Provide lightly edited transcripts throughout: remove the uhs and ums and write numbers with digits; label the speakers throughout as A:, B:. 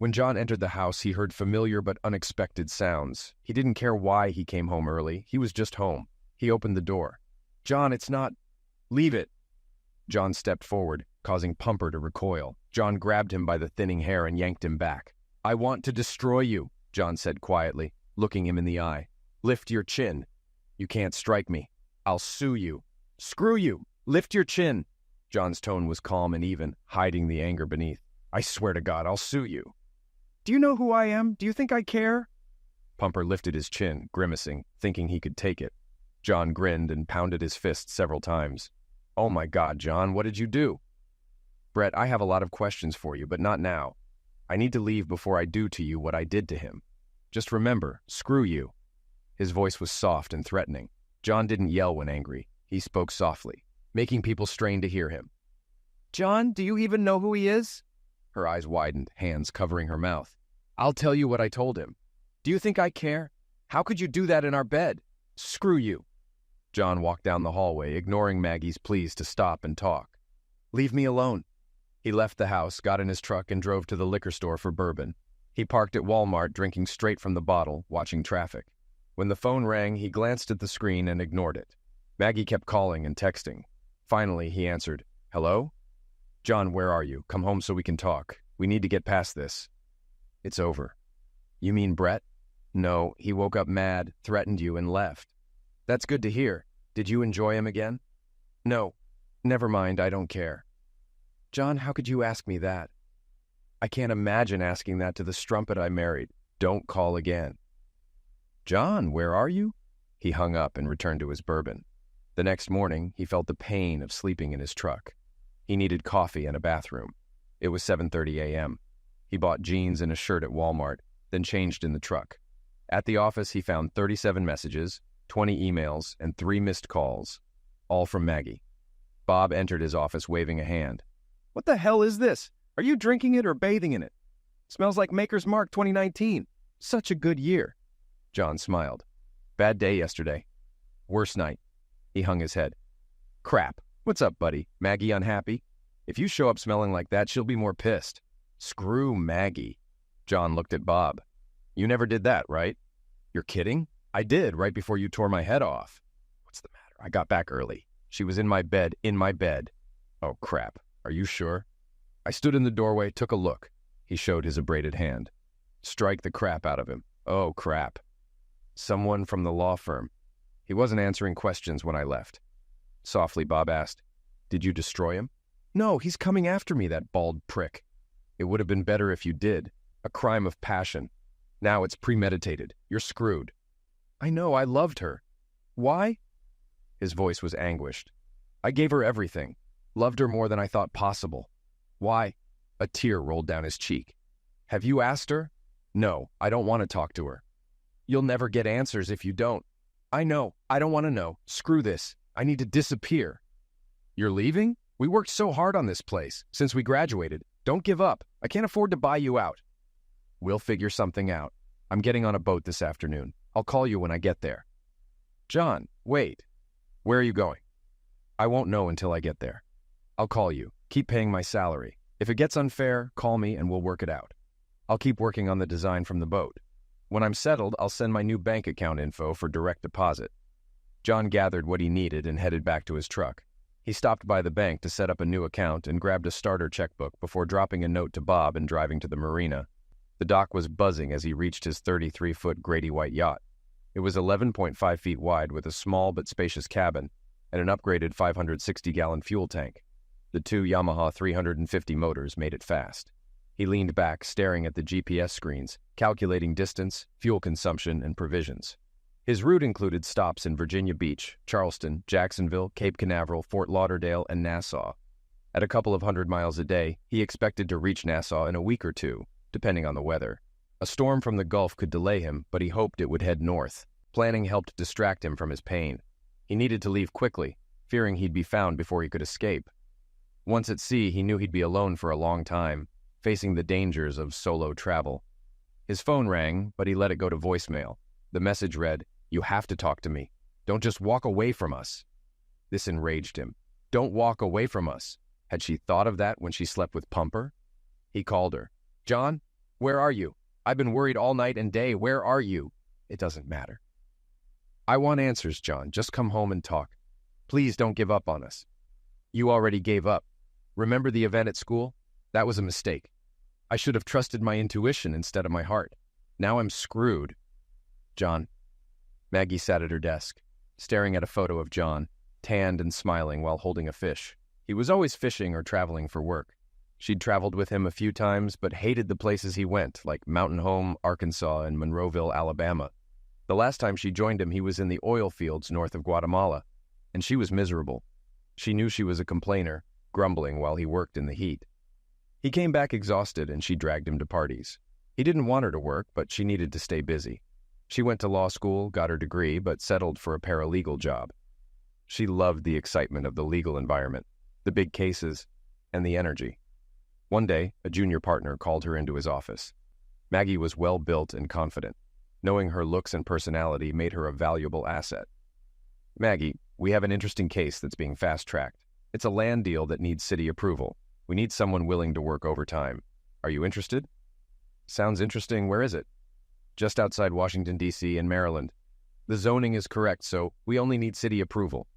A: When John entered the house, he heard familiar but unexpected sounds. He didn't care why he came home early. He was just home. He opened the door. "John, it's not—" "Leave it." John stepped forward, causing Pumper to recoil. John grabbed him by the thinning hair and yanked him back. "I want to destroy you," John said quietly, looking him in the eye. "Lift your chin. You can't strike me. I'll sue you." "Screw you! Lift your chin!" John's tone was calm and even, hiding the anger beneath. "I swear to God, I'll sue you." "Do you know who I am? Do you think I care?" Pumper lifted his chin, grimacing, thinking he could take it. John grinned and pounded his fist several times. "Oh my God, John, what did you do?" "Brett, I have a lot of questions for you, but not now. I need to leave before I do to you what I did to him. Just remember, screw you." His voice was soft and threatening. John didn't yell when angry. He spoke softly, making people strain to hear him. "John, do you even know who he is?" Her eyes widened, hands covering her mouth. "I'll tell you what I told him. Do you think I care? How could you do that in our bed? Screw you." John walked down the hallway, ignoring Maggie's pleas to stop and talk. "Leave me alone." He left the house, got in his truck, and drove to the liquor store for bourbon. He parked at Walmart, drinking straight from the bottle, watching traffic. When the phone rang, he glanced at the screen and ignored it. Maggie kept calling and texting. Finally, he answered, "Hello? John, where are you? Come home so we can talk. We need to get past this." "It's over." "You mean Brett?" "No, he woke up mad, threatened you, and left." "That's good to hear. Did you enjoy him again?" "No. Never mind, I don't care." "John, how could you ask me that?" "I can't imagine asking that to the strumpet I married. Don't call again." "John, where are you?" He hung up and returned to his bourbon. The next morning, he felt the pain of sleeping in his truck. He needed coffee and a bathroom. It was 7:30 a.m. He bought jeans and a shirt at Walmart, then changed in the truck. At the office, he found 37 messages, 20 emails, and 3 missed calls, all from Maggie. Bob entered his office waving a hand. "What the hell is this? Are you drinking it or bathing in it? Smells like Maker's Mark 2019. Such a good year." John smiled. "Bad day yesterday. Worst night." He hung his head. "Crap. What's up, buddy? Maggie unhappy? If you show up smelling like that, she'll be more pissed." "Screw Maggie." John looked at Bob. "You never did that, right?" "You're kidding? I did, right before you tore my head off." "What's the matter? I got back early. She was in my bed. Oh, crap. Are you sure?" I stood in the doorway, took a look. He showed his abraded hand. "Strike the crap out of him." "Oh, crap." "Someone from the law firm." He wasn't answering questions when I left. Softly, Bob asked, "Did you destroy him?" "No, he's coming after me, that bald prick." "It would have been better if you did. A crime of passion. Now it's premeditated. You're screwed." "I know, I loved her." "Why?" His voice was anguished. "I gave her everything. Loved her more than I thought possible." "Why?" A tear rolled down his cheek. "Have you asked her?" "No, I don't want to talk to her." "You'll never get answers if you don't." "I know. I don't want to know. Screw this. I need to disappear." "You're leaving? We worked so hard on this place, since we graduated. Don't give up. I can't afford to buy you out." "We'll figure something out. I'm getting on a boat this afternoon. I'll call you when I get there." "John, wait. Where are you going?" "I won't know until I get there." "I'll call you. Keep paying my salary. If it gets unfair, call me and we'll work it out. I'll keep working on the design from the boat. When I'm settled, I'll send my new bank account info for direct deposit." John gathered what he needed and headed back to his truck. He stopped by the bank to set up a new account and grabbed a starter checkbook before dropping a note to Bob and driving to the marina. The dock was buzzing as he reached his 33-foot Grady White yacht. It was 11.5 feet wide with a small but spacious cabin and an upgraded 560-gallon fuel tank. The 2 Yamaha 350 motors made it fast. He leaned back, staring at the GPS screens, calculating distance, fuel consumption, and provisions. His route included stops in Virginia Beach, Charleston, Jacksonville, Cape Canaveral, Fort Lauderdale, and Nassau. At a couple of 100 miles a day, he expected to reach Nassau in a week or two, depending on the weather. A storm from the Gulf could delay him, but he hoped it would head north. Planning helped distract him from his pain. He needed to leave quickly, fearing he'd be found before he could escape. Once at sea, he knew he'd be alone for a long time, facing the dangers of solo travel. His phone rang, but he let it go to voicemail. The message read, "You have to talk to me. Don't just walk away from us." This enraged him. Don't walk away from us. Had she thought of that when she slept with Pumper? He called her. "John? Where are you? I've been worried all night and day. Where are you? It doesn't matter. I want answers, John. Just come home and talk. Please don't give up on us. You already gave up. Remember the event at school? That was a mistake. I should have trusted my intuition instead of my heart. Now I'm screwed. John. Maggie sat at her desk, staring at a photo of John, tanned and smiling while holding a fish. He was always fishing or traveling for work. She'd traveled with him a few times, but hated the places he went, like Mountain Home, Arkansas, and Monroeville, Alabama. The last time she joined him, he was in the oil fields north of Guatemala, and she was miserable. She knew she was a complainer, grumbling while he worked in the heat. He came back exhausted, and she dragged him to parties. He didn't want her to work, but she needed to stay busy. She went to law school, got her degree, but settled for a paralegal job. She loved the excitement of the legal environment, the big cases, and the energy. One day, a junior partner called her into his office. Maggie was well-built and confident. Knowing her looks and personality made her a valuable asset. Maggie, we have an interesting case that's being fast-tracked. It's a land deal that needs city approval. We need someone willing to work overtime. Are you interested? Sounds interesting. Where is it? Just outside Washington, D.C. in Maryland. The zoning is correct, so we only need city approval.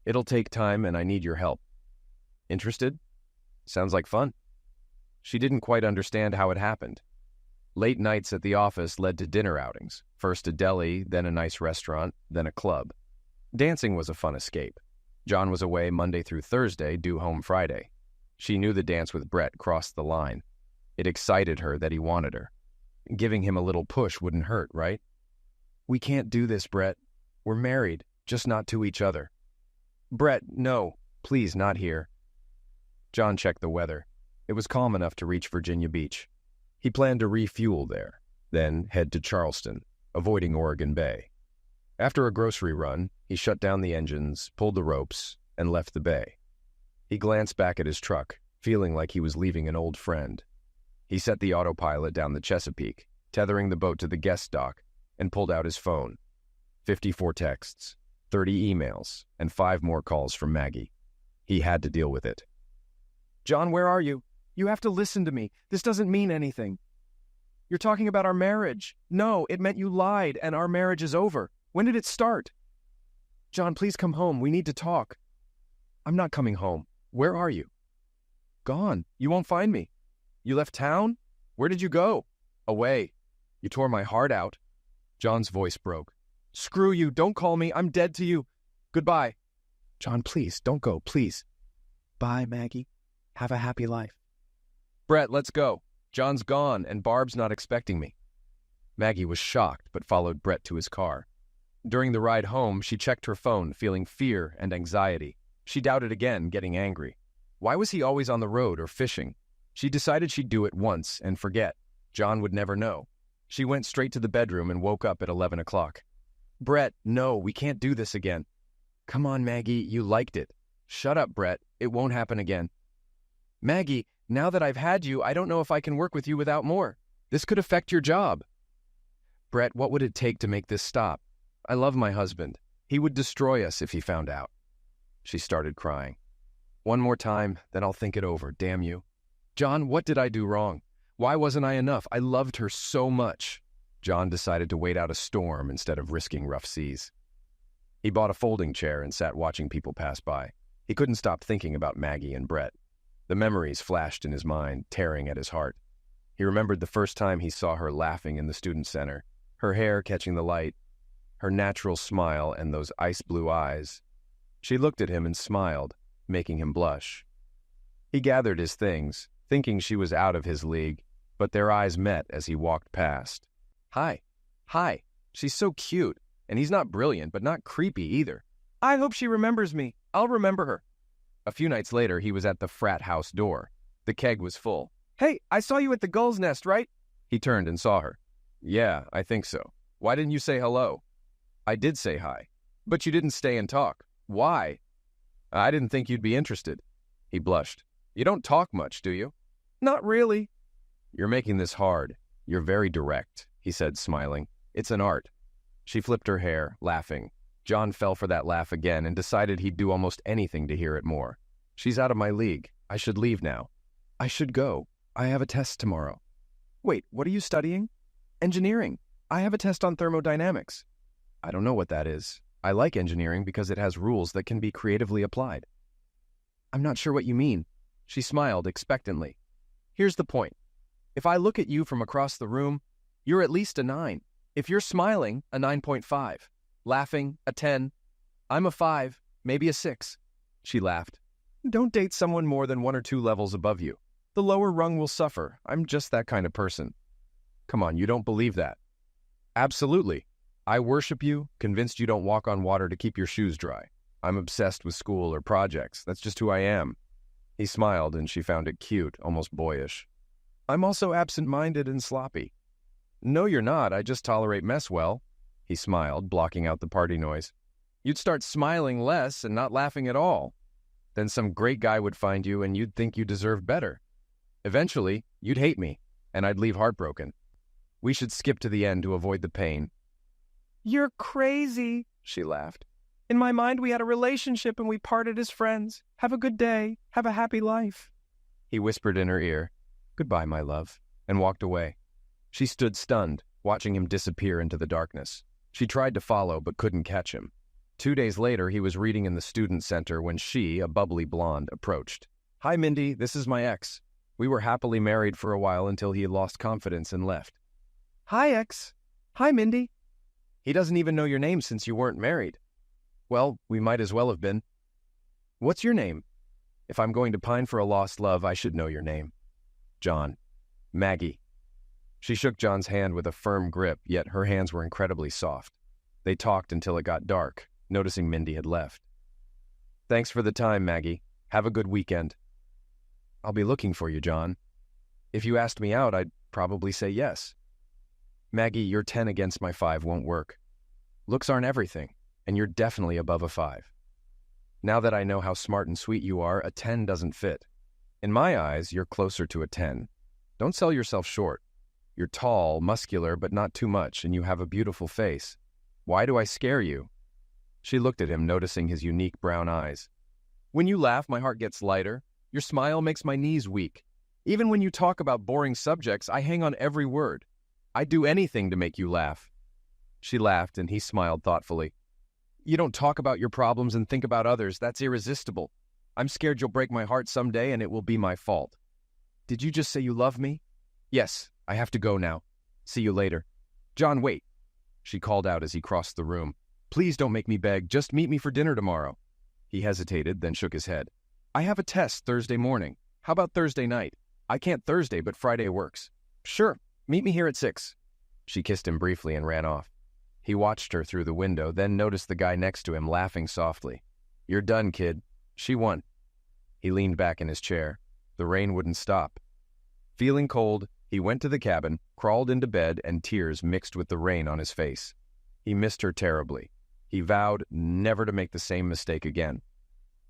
A: It'll take time, and I need your help. Interested? Sounds like fun. She didn't quite understand how it happened. Late nights at the office led to dinner outings, first a deli, then a nice restaurant, then a club. Dancing was a fun escape. John was away Monday through Thursday, due home Friday. She knew the dance with Brett crossed the line. It excited her that he wanted her. Giving him a little push wouldn't hurt, right? We can't do this, Brett. We're married, just not to each other. Brett, no, please, not here. John checked the weather. It was calm enough to reach Virginia Beach. He planned to refuel there, then head to Charleston, avoiding Oregon Bay. After a grocery run, he shut down the engines, pulled the ropes, and left the bay. He glanced back at his truck, feeling like he was leaving an old friend. He set the autopilot down the Chesapeake, tethering the boat to the guest dock, and pulled out his phone. 54 texts, 30 emails, and 5 more calls from Maggie. He had to deal with it. John, where are you? You have to listen to me. This doesn't mean anything. You're talking about our marriage. No, it meant you lied, and our marriage is over. When did it start? John, please come home. We need to talk. I'm not coming home. Where are you? Gone. You won't find me. You left town? Where did you go? Away. You tore my heart out. John's voice broke. Screw you. Don't call me. I'm dead to you. Goodbye. John, please, don't go, please. Bye, Maggie. Have a happy life. Brett, let's go. John's gone, and Barb's not expecting me. Maggie was shocked, but followed Brett to his car. During the ride home, she checked her phone, feeling fear and anxiety. She doubted again, getting angry. Why was he always on the road or fishing? She decided she'd do it once and forget. John would never know. She went straight to the bedroom and woke up at 11 o'clock. Brett, no, we can't do this again. Come on, Maggie, you liked it. Shut up, Brett. It won't happen again. Maggie, now that I've had you, I don't know if I can work with you without more. This could affect your job. Brett, what would it take to make this stop? I love my husband. He would destroy us if he found out. She started crying. One more time, then I'll think it over, damn you. John, what did I do wrong? Why wasn't I enough? I loved her so much. John decided to wait out a storm instead of risking rough seas. He bought a folding chair and sat watching people pass by. He couldn't stop thinking about Maggie and Brett. The memories flashed in his mind, tearing at his heart. He remembered the first time he saw her laughing in the student center, her hair catching the light, her natural smile and those ice-blue eyes. She looked at him and smiled, making him blush. He gathered his things, thinking she was out of his league, but their eyes met as he walked past. Hi. She's so cute, and he's not brilliant, but not creepy either. I hope she remembers me. I'll remember her. A few nights later, he was at the frat house door. The keg was full. Hey, I saw you at the Gull's Nest, right? He turned and saw her. Yeah, I think so. Why didn't you say hello? I did say hi, but you didn't stay and talk. Why? I didn't think you'd be interested. He blushed. You don't talk much, do you? Not really. You're making this hard. You're very direct, he said, smiling. It's an art. She flipped her hair, laughing. John fell for that laugh again and decided he'd do almost anything to hear it more. She's out of my league. I should leave now. I should go. I have a test tomorrow. Wait, what are you studying? Engineering. I have a test on thermodynamics. I don't know what that is. I like engineering because it has rules that can be creatively applied. I'm not sure what you mean. She smiled expectantly. Here's the point. If I look at you from across the room, you're at least a 9. If you're smiling, a 9.5. Laughing, a 10. I'm a 5, maybe a 6. She laughed. Don't date someone more than 1 or 2 levels above you. The lower rung will suffer. I'm just that kind of person. Come on, you don't believe that. Absolutely. I worship you, convinced you don't walk on water to keep your shoes dry. I'm obsessed with school or projects. That's just who I am. He smiled, and she found it cute, almost boyish. I'm also absent-minded and sloppy. No, you're not. I just tolerate mess well. He smiled, blocking out the party noise. You'd start smiling less and not laughing at all. Then some great guy would find you, and you'd think you deserved better. Eventually, you'd hate me, and I'd leave heartbroken. We should skip to the end to avoid the pain. You're crazy, she laughed. In my mind, we had a relationship and we parted as friends. Have a good day. Have a happy life. He whispered in her ear, Goodbye, my love, and walked away. She stood stunned, watching him disappear into the darkness. She tried to follow, but couldn't catch him. 2 days later, he was reading in the student center when she, a bubbly blonde, approached. Hi, Mindy, this is my ex. We were happily married for a while until he lost confidence and left. Hi, ex. Hi, Mindy. He doesn't even know your name since you weren't married. Well, we might as well have been. What's your name? If I'm going to pine for a lost love, I should know your name. John. Maggie. She shook John's hand with a firm grip, yet her hands were incredibly soft. They talked until it got dark, noticing Mindy had left. Thanks for the time, Maggie. Have a good weekend. I'll be looking for you, John. If you asked me out, I'd probably say yes. Maggie, your 10 against my 5 won't work. Looks aren't everything, and you're definitely above a 5. Now that I know how smart and sweet you are, a 10 doesn't fit. In my eyes, you're closer to a 10. Don't sell yourself short. You're tall, muscular, but not too much, and you have a beautiful face. Why do I scare you? She looked at him, noticing his unique brown eyes. When you laugh, my heart gets lighter. Your smile makes my knees weak. Even when you talk about boring subjects, I hang on every word. I'd do anything to make you laugh. She laughed, and he smiled thoughtfully. You don't talk about your problems and think about others. That's irresistible. I'm scared you'll break my heart someday, and it will be my fault. Did you just say you love me? Yes, I have to go now. See you later. John, wait. She called out as he crossed the room. Please don't make me beg. Just meet me for dinner tomorrow. He hesitated, then shook his head. I have a test Thursday morning. How about Thursday night? I can't Thursday, but Friday works. Sure. Meet me here at 6. She kissed him briefly and ran off. He watched her through the window, then noticed the guy next to him laughing softly. You're done, kid. She won. He leaned back in his chair. The rain wouldn't stop. Feeling cold, he went to the cabin, crawled into bed, and tears mixed with the rain on his face. He missed her terribly. He vowed never to make the same mistake again.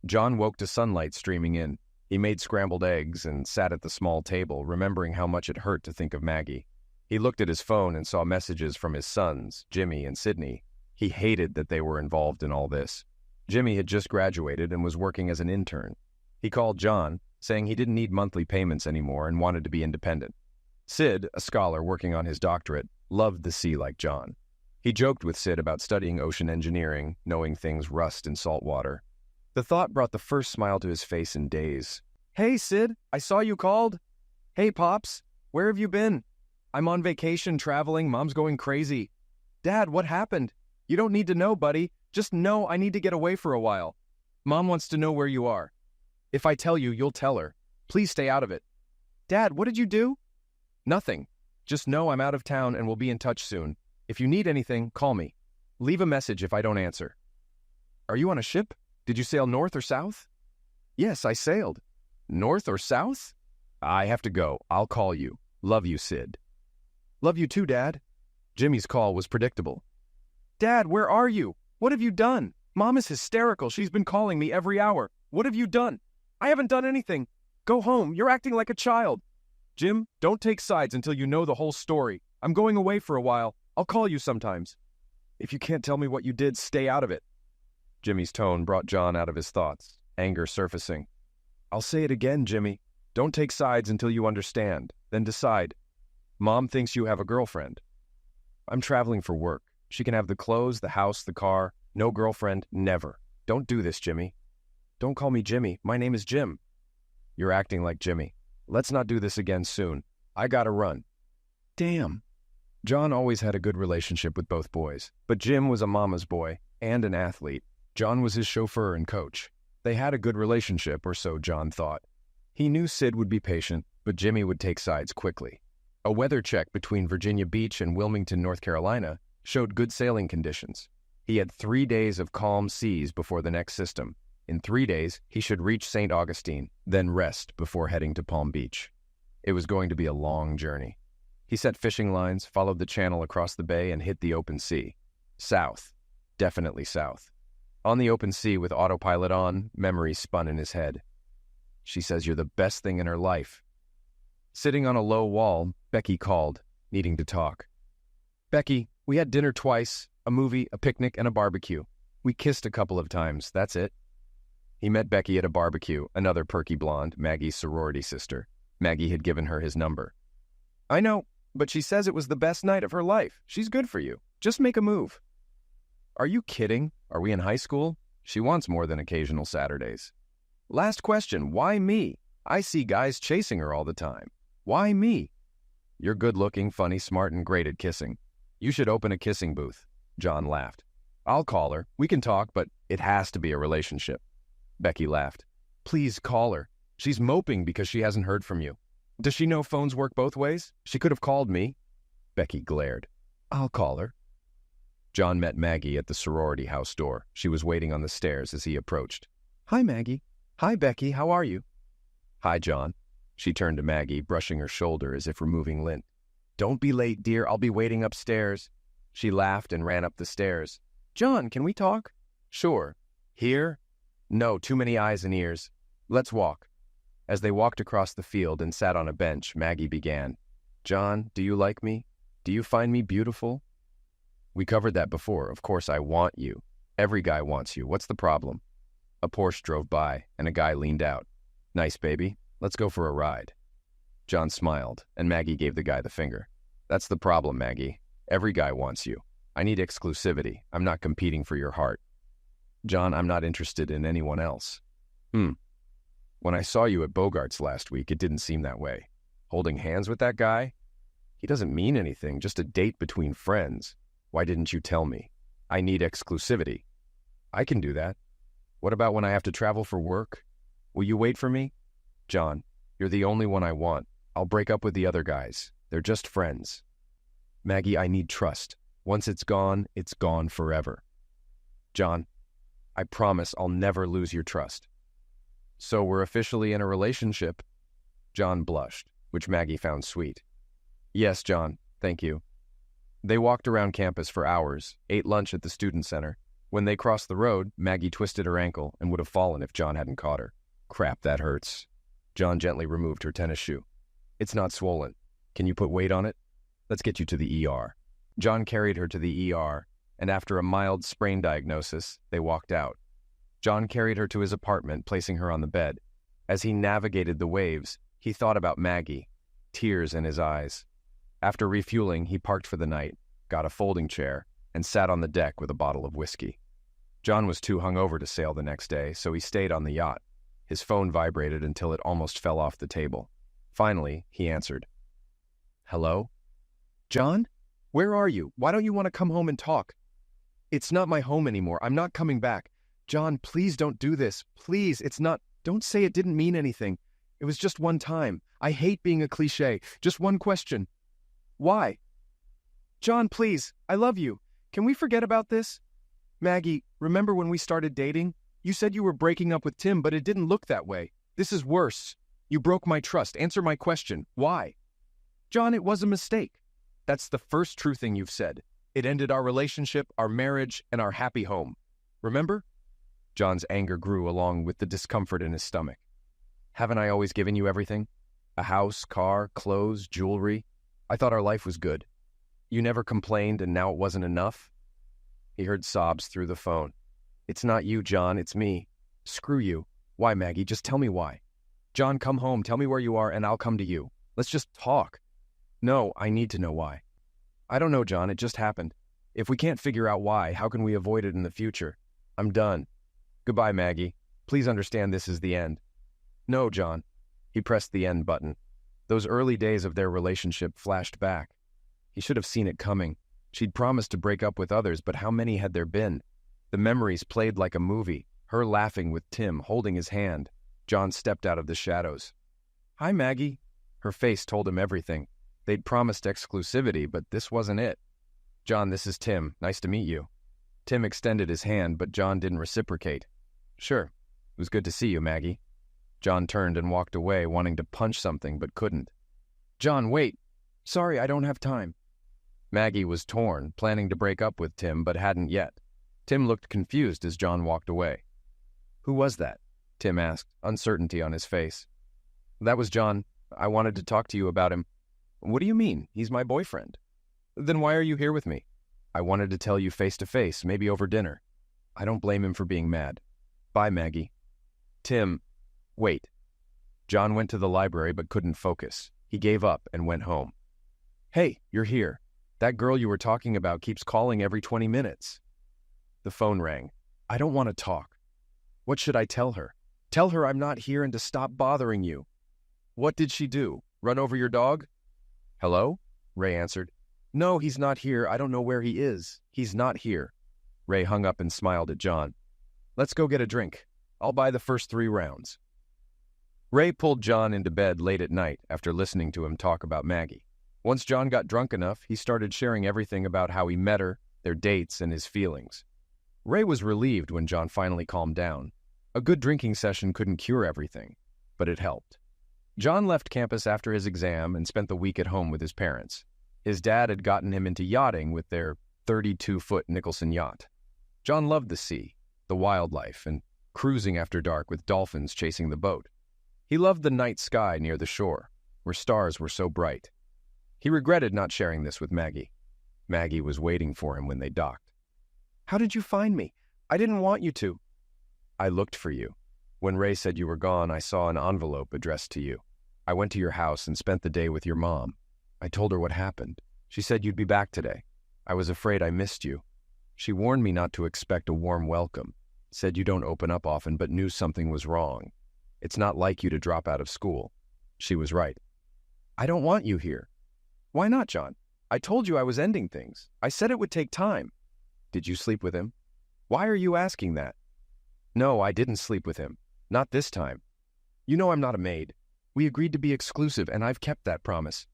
A: John woke to sunlight streaming in. He made scrambled eggs and sat at the small table, remembering how much it hurt to think of Maggie. He looked at his phone and saw messages from his sons, Jimmy and Sydney. He hated that they were involved in all this. Jimmy had just graduated and was working as an intern. He called John, saying he didn't need monthly payments anymore and wanted to be independent. Sid, a scholar working on his doctorate, loved the sea like John. He joked with Sid about studying ocean engineering, knowing things rust in salt water. The thought brought the first smile to his face in days. Hey, Sid, I saw you called. Hey, Pops, where have you been? I'm on vacation traveling. Mom's going crazy. Dad, what happened? You don't need to know, buddy. Just know I need to get away for a while. Mom wants to know where you are. If I tell you, you'll tell her. Please stay out of it. Dad, what did you do? Nothing. Just know I'm out of town and will be in touch soon. If you need anything, call me. Leave a message if I don't answer. Are you on a ship? Did you sail north or south? Yes, I sailed. North or south? I have to go. I'll call you. Love you, Sid. Love you too, Dad. Jimmy's call was predictable. Dad, where are you? What have you done? Mom is hysterical. She's been calling me every hour. What have you done? I haven't done anything. Go home. You're acting like a child. Jim, don't take sides until you know the whole story. I'm going away for a while. I'll call you sometimes. If you can't tell me what you did, stay out of it. Jimmy's tone brought John out of his thoughts, anger surfacing. I'll say it again, Jimmy. Don't take sides until you understand. Then decide. Mom thinks you have a girlfriend. I'm traveling for work. She can have the clothes, the house, the car. No girlfriend, never. Don't do this, Jimmy. Don't call me Jimmy. My name is Jim. You're acting like Jimmy. Let's not do this again soon. I gotta run. Damn. John always had a good relationship with both boys, but Jim was a mama's boy and an athlete. John was his chauffeur and coach. They had a good relationship, or so John thought. He knew Sid would be patient, but Jimmy would take sides quickly. A weather check between Virginia Beach and Wilmington, North Carolina, showed good sailing conditions. He had 3 days of calm seas before the next system. In 3 days, he should reach St. Augustine, then rest before heading to Palm Beach. It was going to be a long journey. He set fishing lines, followed the channel across the bay, and hit the open sea. South. Definitely south. On the open sea with autopilot on, memories spun in his head. She says you're the best thing in her life. Sitting on a low wall, Becky called, needing to talk. Becky, we had dinner twice, a movie, a picnic, and a barbecue. We kissed a couple of times, that's it. He met Becky at a barbecue, another perky blonde, Maggie's sorority sister. Maggie had given her his number. I know, but she says it was the best night of her life. She's good for you. Just make a move. Are you kidding? Are we in high school? She wants more than occasional Saturdays. Last question, why me? I see guys chasing her all the time. Why me? You're good-looking, funny, smart, and great at kissing. You should open a kissing booth. John laughed. I'll call her. We can talk, but it has to be a relationship. Becky laughed. Please call her. She's moping because she hasn't heard from you. Does she know phones work both ways? She could have called me. Becky glared. I'll call her. John met Maggie at the sorority house door. She was waiting on the stairs as he approached. Hi, Maggie. Hi, Becky. How are you? Hi, John. She turned to Maggie, brushing her shoulder as if removing lint. Don't be late, dear. I'll be waiting upstairs. She laughed and ran up the stairs. John, can we talk? Sure. Here? No, too many eyes and ears. Let's walk. As they walked across the field and sat on a bench, Maggie began. John, do you like me? Do you find me beautiful? We covered that before. Of course I want you. Every guy wants you. What's the problem? A Porsche drove by, and a guy leaned out. Nice, baby. Let's go for a ride. John smiled, and Maggie gave the guy the finger. That's the problem, Maggie. Every guy wants you. I need exclusivity. I'm not competing for your heart. John, I'm not interested in anyone else. When I saw you at Bogart's last week, it didn't seem that way. Holding hands with that guy? He doesn't mean anything, just a date between friends. Why didn't you tell me? I need exclusivity. I can do that. What about when I have to travel for work? Will you wait for me? John, you're the only one I want. I'll break up with the other guys. They're just friends. Maggie, I need trust. Once it's gone forever. John, I promise I'll never lose your trust. So we're officially in a relationship? John blushed, which Maggie found sweet. Yes, John, thank you. They walked around campus for hours, ate lunch at the student center. When they crossed the road, Maggie twisted her ankle and would have fallen if John hadn't caught her. Crap, that hurts. John gently removed her tennis shoe. It's not swollen. Can you put weight on it? Let's get you to the ER. John carried her to the ER, and after a mild sprain diagnosis, they walked out. John carried her to his apartment, placing her on the bed. As he navigated the waves, he thought about Maggie, tears in his eyes. After refueling, he parked for the night, got a folding chair, and sat on the deck with a bottle of whiskey. John was too hungover to sail the next day, so he stayed on the yacht. His phone vibrated until it almost fell off the table. Finally, he answered. Hello? John? Where are you? Why don't you want to come home and talk? It's not my home anymore. I'm not coming back. John, please don't do this. Please, it's not... Don't say it didn't mean anything. It was just one time. I hate being a cliché. Just one question. Why? John, please, I love you. Can we forget about this? Maggie, remember when we started dating? You said you were breaking up with Tim, but it didn't look that way. This is worse. You broke my trust. Answer my question. Why? John, it was a mistake. That's the first true thing you've said. It ended our relationship, our marriage, and our happy home. Remember? John's anger grew along with the discomfort in his stomach. Haven't I always given you everything? A house, car, clothes, jewelry. I thought our life was good. You never complained, and now it wasn't enough? He heard sobs through the phone. It's not you, John, it's me. Screw you. Why, Maggie? Just tell me why. John, come home. Tell me where you are, and I'll come to you. Let's just talk. No, I need to know why. I don't know, John. It just happened. If we can't figure out why, how can we avoid it in the future? I'm done. Goodbye, Maggie. Please understand this is the end. No, John. He pressed the end button. Those early days of their relationship flashed back. He should have seen it coming. She'd promised to break up with others, but how many had there been? The memories played like a movie, her laughing with Tim, holding his hand. John stepped out of the shadows. Hi, Maggie. Her face told him everything. They'd promised exclusivity, but this wasn't it. John, this is Tim. Nice to meet you. Tim extended his hand, but John didn't reciprocate. Sure. It was good to see you, Maggie. John turned and walked away, wanting to punch something, but couldn't. John, wait. Sorry, I don't have time. Maggie was torn, planning to break up with Tim, but hadn't yet. Tim looked confused as John walked away. Who was that? Tim asked, uncertainty on his face. That was John. I wanted to talk to you about him. What do you mean? He's my boyfriend. Then why are you here with me? I wanted to tell you face to face, maybe over dinner. I don't blame him for being mad. Bye, Maggie. Tim, wait. John went to the library but couldn't focus. He gave up and went home. Hey, you're here. That girl you were talking about keeps calling every 20 minutes. The phone rang. I don't want to talk. What should I tell her? Tell her I'm not here and to stop bothering you. What did she do? Run over your dog? Hello? Ray answered. No, he's not here. I don't know where he is. He's not here. Ray hung up and smiled at John. Let's go get a drink. I'll buy the first 3 rounds. Ray pulled John into bed late at night after listening to him talk about Maggie. Once John got drunk enough, he started sharing everything about how he met her, their dates, and his feelings. Ray was relieved when John finally calmed down. A good drinking session couldn't cure everything, but it helped. John left campus after his exam and spent the week at home with his parents. His dad had gotten him into yachting with their 32-foot Nicholson yacht. John loved the sea, the wildlife, and cruising after dark with dolphins chasing the boat. He loved the night sky near the shore, where stars were so bright. He regretted not sharing this with Maggie. Maggie was waiting for him when they docked. How did you find me? I didn't want you to. I looked for you. When Ray said you were gone, I saw an envelope addressed to you. I went to your house and spent the day with your mom. I told her what happened. She said you'd be back today. I was afraid I missed you. She warned me not to expect a warm welcome. Said you don't open up often, but knew something was wrong. It's not like you to drop out of school. She was right. I don't want you here. Why not, John? I told you I was ending things. I said it would take time. Did you sleep with him? Why are you asking that? No, I didn't sleep with him. Not this time. You know I'm not a maid. We agreed to be exclusive, and I've kept that promise.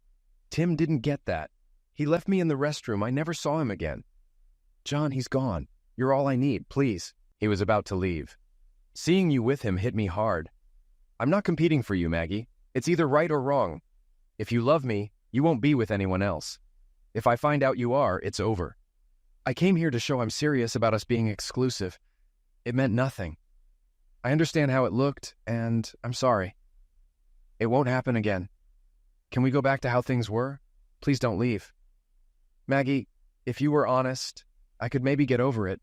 A: Tim didn't get that. He left me in the restroom. I never saw him again. John, he's gone. You're all I need, please. He was about to leave. Seeing you with him hit me hard. I'm not competing for you, Maggie. It's either right or wrong. If you love me, you won't be with anyone else. If I find out you are, it's over. I came here to show I'm serious about us being exclusive. It meant nothing. I understand how it looked, and I'm sorry. It won't happen again. Can we go back to how things were? Please don't leave. Maggie, if you were honest, I could maybe get over it.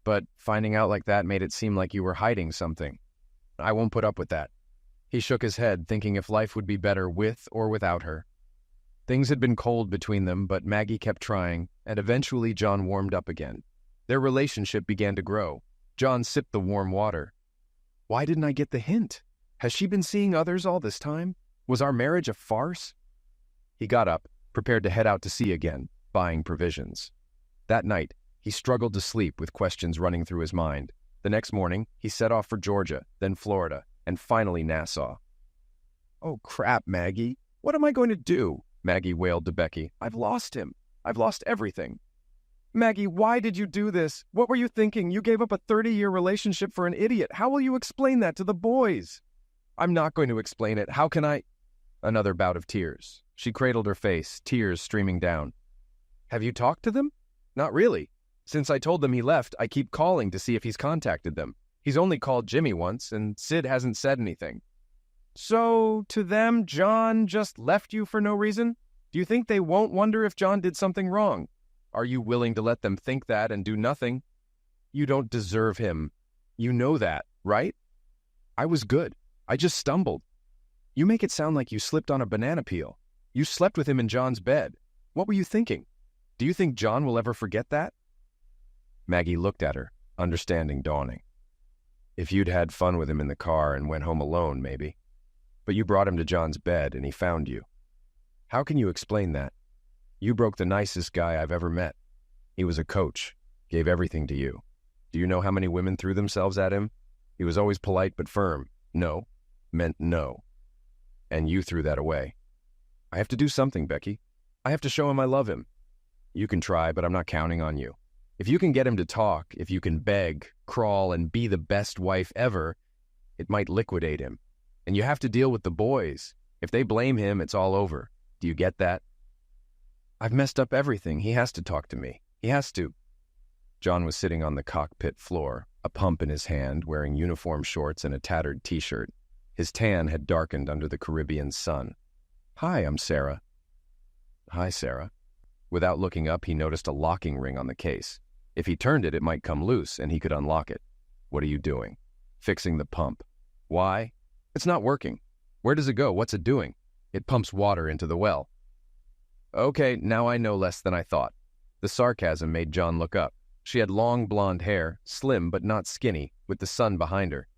A: But finding out like that made it seem like you were hiding something. I won't put up with that. He shook his head, thinking if life would be better with or without her. Things had been cold between them, but Maggie kept trying, and eventually John warmed up again. Their relationship began to grow. John sipped the warm water. Why didn't I get the hint? Has she been seeing others all this time? Was our marriage a farce? He got up, prepared to head out to sea again, buying provisions. That night, he struggled to sleep with questions running through his mind. The next morning, he set off for Georgia, then Florida, and finally Nassau. Oh, crap, Maggie. What am I going to do? Maggie wailed to Becky. I've lost him. I've lost everything. Maggie, why did you do this? What were you thinking? You gave up a 30-year relationship for an idiot. How will you explain that to the boys? I'm not going to explain it. How can I? Another bout of tears. She cradled her face, tears streaming down. Have you talked to them? Not really. Since I told them he left, I keep calling to see if he's contacted them. He's only called Jimmy once, and Sid hasn't said anything. So, to them, John just left you for no reason? Do you think they won't wonder if John did something wrong? Are you willing to let them think that and do nothing? You don't deserve him. You know that, right? I was good. I just stumbled. You make it sound like you slipped on a banana peel. You slept with him in John's bed. What were you thinking? Do you think John will ever forget that? Maggie looked at her, understanding dawning. If you'd had fun with him in the car and went home alone, maybe. But you brought him to John's bed and he found you. How can you explain that? You broke the nicest guy I've ever met. He was a coach, gave everything to you. Do you know how many women threw themselves at him? He was always polite but firm. No meant no. And you threw that away. I have to do something, Becky. I have to show him I love him. You can try, but I'm not counting on you. If you can get him to talk, if you can beg, crawl, and be the best wife ever, it might liquidate him. And you have to deal with the boys. If they blame him, it's all over. Do you get that? I've messed up everything. He has to talk to me. He has to. John was sitting on the cockpit floor, a pump in his hand, wearing uniform shorts and a tattered t-shirt. His tan had darkened under the Caribbean sun. Hi, I'm Sarah. Hi, Sarah. Without looking up, he noticed a locking ring on the case. If he turned it, it might come loose, and he could unlock it. What are you doing? Fixing the pump. Why? It's not working. Where does it go? What's it doing? It pumps water into the well. Okay, now I know less than I thought. The sarcasm made John look up. She had long blonde hair, slim but not skinny, with the sun behind her.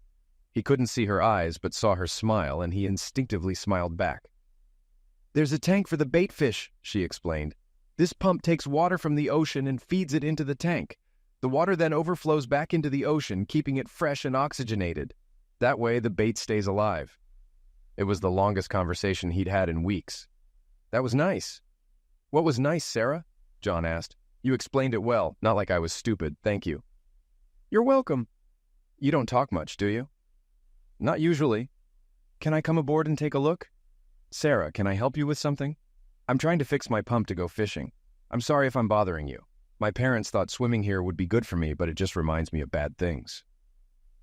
A: He couldn't see her eyes but saw her smile, and he instinctively smiled back. There's a tank for the bait fish, she explained. This pump takes water from the ocean and feeds it into the tank. The water then overflows back into the ocean, keeping it fresh and oxygenated. That way, the bait stays alive. It was the longest conversation he'd had in weeks. That was nice. What was nice, Sarah? John asked. You explained it well, not like I was stupid, thank you. You're welcome. You don't talk much, do you? Not usually. Can I come aboard and take a look? Sarah, can I help you with something? I'm trying to fix my pump to go fishing. I'm sorry if I'm bothering you. My parents thought swimming here would be good for me, but it just reminds me of bad things.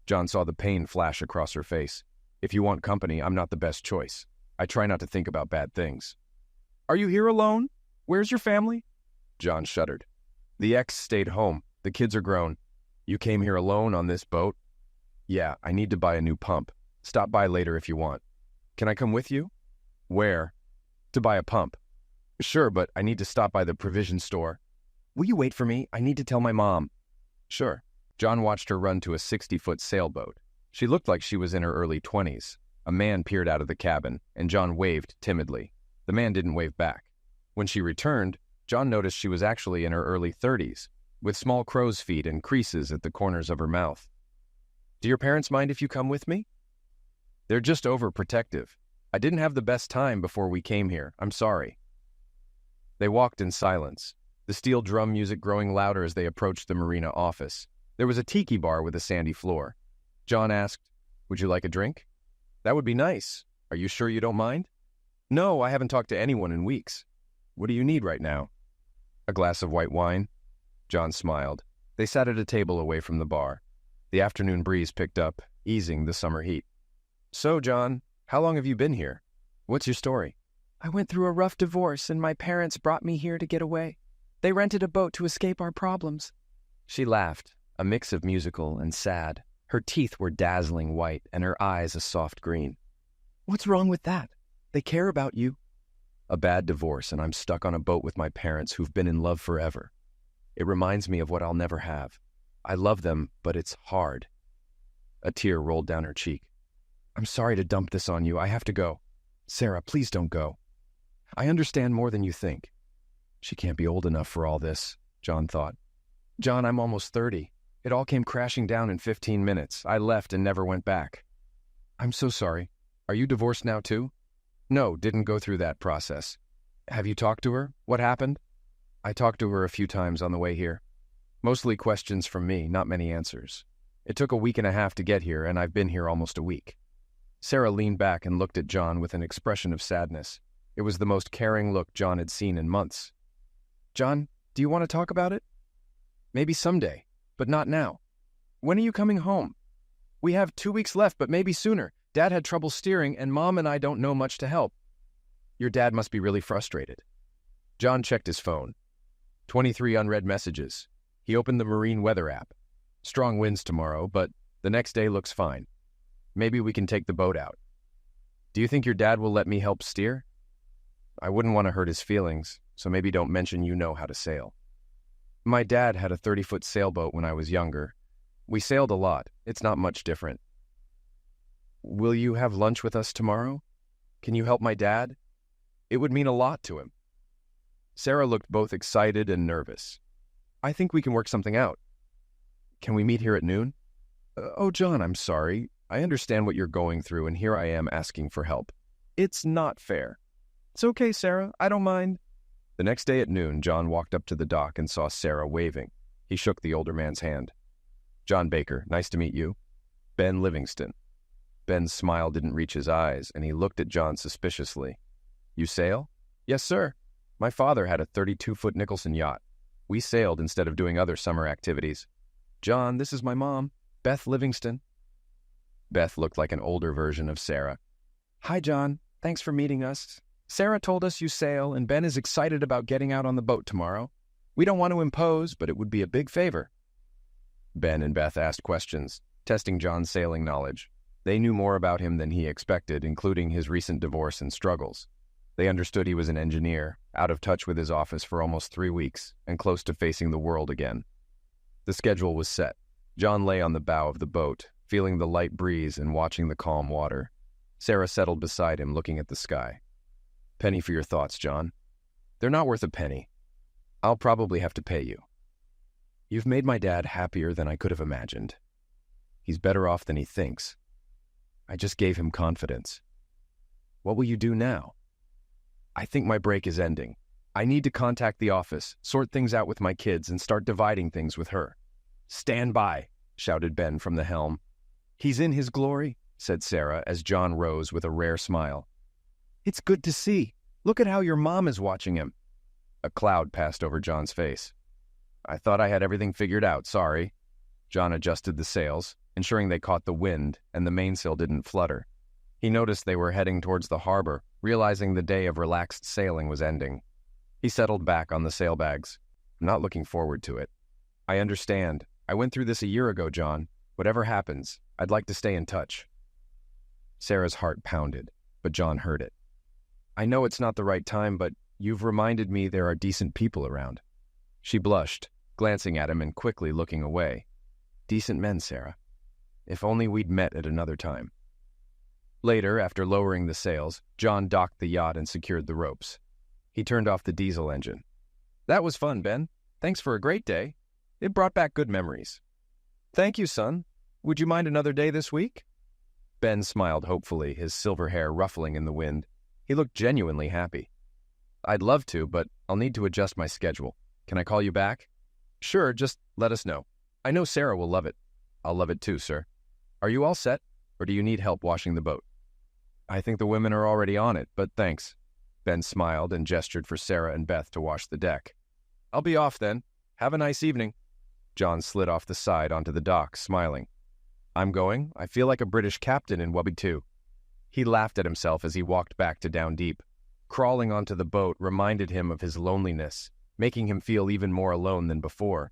A: John saw the pain flash across her face. If you want company, I'm not the best choice. I try not to think about bad things. Are you here alone? Where's your family? John shuddered. The ex stayed home. The kids are grown. You came here alone on this boat? Yeah, I need to buy a new pump. Stop by later if you want. Can I come with you? Where? To buy a pump. Sure, but I need to stop by the provision store. Will you wait for me? I need to tell my mom. Sure. John watched her run to a 60-foot sailboat. She looked like she was in her early 20s. A man peered out of the cabin, and John waved timidly. The man didn't wave back. When she returned, John noticed she was actually in her early 30s, with small crow's feet and creases at the corners of her mouth. Do your parents mind if you come with me? They're just overprotective. I didn't have the best time before we came here. I'm sorry. They walked in silence, the steel drum music growing louder as they approached the marina office. There was a tiki bar with a sandy floor. John asked, Would you like a drink? That would be nice. Are you sure you don't mind? No, I haven't talked to anyone in weeks. What do you need right now? A glass of white wine? John smiled. They sat at a table away from the bar. The afternoon breeze picked up, easing the summer heat. So, John, how long have you been here? What's your story? I went through a rough divorce, and my parents brought me here to get away. They rented a boat to escape our problems. She laughed, a mix of musical and sad. Her teeth were dazzling white, and her eyes a soft green. What's wrong with that? They care about you. A bad divorce, and I'm stuck on a boat with my parents who've been in love forever. It reminds me of what I'll never have. I love them, but it's hard. A tear rolled down her cheek. I'm sorry to dump this on you. I have to go. Sarah, please don't go. I understand more than you think. She can't be old enough for all this, John thought. John, I'm almost 30. It all came crashing down in 15 minutes. I left and never went back. I'm so sorry. Are you divorced now too? No, didn't go through that process. Have you talked to her? What happened? I talked to her a few times on the way here. Mostly questions from me, not many answers. It took a week and a half to get here, and I've been here almost a week. Sarah leaned back and looked at John with an expression of sadness. It was the most caring look John had seen in months. John, do you want to talk about it? Maybe someday, but not now. When are you coming home? We have 2 weeks left, but maybe sooner. Dad had trouble steering, and Mom and I don't know much to help. Your dad must be really frustrated. John checked his phone. 23 unread messages. He opened the marine weather app. Strong winds tomorrow, but the next day looks fine. Maybe we can take the boat out. Do you think your dad will let me help steer? I wouldn't want to hurt his feelings, so maybe don't mention you know how to sail. My dad had a 30-foot sailboat when I was younger. We sailed a lot. It's not much different. Will you have lunch with us tomorrow? Can you help my dad? It would mean a lot to him. Sarah looked both excited and nervous. I think we can work something out. Can we meet here at noon? Oh, John, I'm sorry. I understand what you're going through, and here I am asking for help. It's not fair. It's okay, Sarah. I don't mind. The next day at noon, John walked up to the dock and saw Sarah waving. He shook the older man's hand. John Baker, nice to meet you. Ben Livingston. Ben's smile didn't reach his eyes, and he looked at John suspiciously. You sail? Yes, sir. My father had a 32-foot Nicholson yacht. We sailed instead of doing other summer activities. John, this is my mom, Beth Livingston. Beth looked like an older version of Sarah. Hi, John. Thanks for meeting us. Sarah told us you sail, and Ben is excited about getting out on the boat tomorrow. We don't want to impose, but it would be a big favor. Ben and Beth asked questions, testing John's sailing knowledge. They knew more about him than he expected, including his recent divorce and struggles. They understood he was an engineer, out of touch with his office for almost 3 weeks, and close to facing the world again. The schedule was set. John lay on the bow of the boat, feeling the light breeze and watching the calm water. Sarah settled beside him, looking at the sky. Penny for your thoughts, John. They're not worth a penny. I'll probably have to pay you. You've made my dad happier than I could have imagined. He's better off than he thinks. I just gave him confidence. What will you do now? I think my break is ending. I need to contact the office, sort things out with my kids, and start dividing things with her. Stand by, shouted Ben from the helm. He's in his glory, said Sarah as John rose with a rare smile. It's good to see. Look at how your mom is watching him. A cloud passed over John's face. I thought I had everything figured out, sorry. John adjusted the sails, ensuring they caught the wind and the mainsail didn't flutter. He noticed they were heading towards the harbor, realizing the day of relaxed sailing was ending. He settled back on the sailbags. I'm not looking forward to it. I understand. I went through this a year ago, John. Whatever happens, I'd like to stay in touch. Sarah's heart pounded, but John heard it. I know it's not the right time, but you've reminded me there are decent people around. She blushed, glancing at him and quickly looking away. Decent men, Sarah. If only we'd met at another time. Later, after lowering the sails, John docked the yacht and secured the ropes. He turned off the diesel engine. That was fun, Ben. Thanks for a great day. It brought back good memories. Thank you, son. Would you mind another day this week? Ben smiled hopefully, his silver hair ruffling in the wind. He looked genuinely happy. I'd love to, but I'll need to adjust my schedule. Can I call you back? Sure, just let us know. I know Sarah will love it. I'll love it too, sir. Are you all set, or do you need help washing the boat? I think the women are already on it, but thanks. Ben smiled and gestured for Sarah and Beth to wash the deck. I'll be off then. Have a nice evening. John slid off the side onto the dock, smiling. I'm going. I feel like a British captain in Wubby 2. He laughed at himself as he walked back to Down Deep. Crawling onto the boat reminded him of his loneliness, making him feel even more alone than before.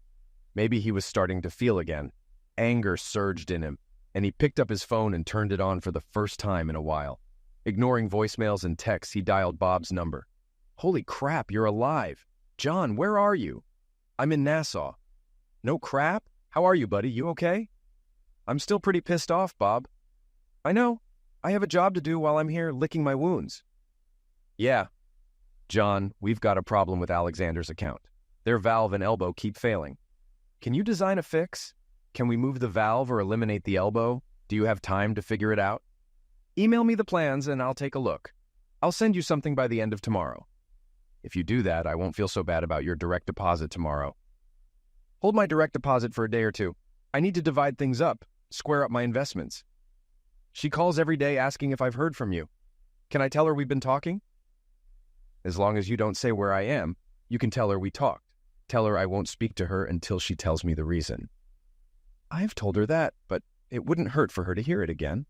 A: Maybe he was starting to feel again. Anger surged in him, and he picked up his phone and turned it on for the first time in a while. Ignoring voicemails and texts, he dialed Bob's number. Holy crap, you're alive. John, where are you? I'm in Nassau. No crap? How are you, buddy? You okay? I'm still pretty pissed off, Bob. I know. I have a job to do while I'm here licking my wounds. Yeah. John, we've got a problem with Alexander's account. Their valve and elbow keep failing. Can you design a fix? Can we move the valve or eliminate the elbow? Do you have time to figure it out? Email me the plans and I'll take a look. I'll send you something by the end of tomorrow. If you do that, I won't feel so bad about your direct deposit tomorrow. Hold my direct deposit for a day or two. I need to divide things up, square up my investments. She calls every day asking if I've heard from you. Can I tell her we've been talking? As long as you don't say where I am, you can tell her we talked. Tell her I won't speak to her until she tells me the reason. I've told her that, but it wouldn't hurt for her to hear it again.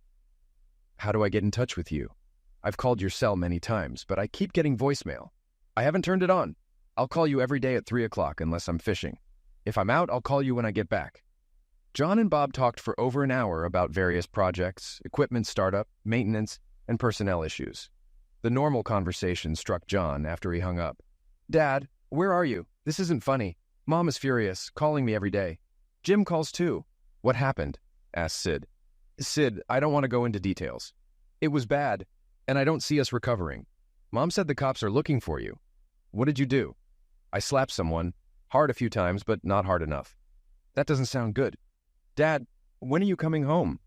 A: How do I get in touch with you? I've called your cell many times, but I keep getting voicemail. I haven't turned it on. I'll call you every day at 3 o'clock unless I'm fishing. If I'm out, I'll call you when I get back. John and Bob talked for over an hour about various projects, equipment startup, maintenance, and personnel issues. The normal conversation struck John after he hung up. "Dad, where are you? This isn't funny. Mom is furious, calling me every day. Jim calls too." "What happened?" asked Sid. "Sid, I don't want to go into details. It was bad, and I don't see us recovering. Mom said the cops are looking for you." "What did you do?" "I slapped someone. Hard a few times, but not hard enough." "That doesn't sound good. Dad, when are you coming home?"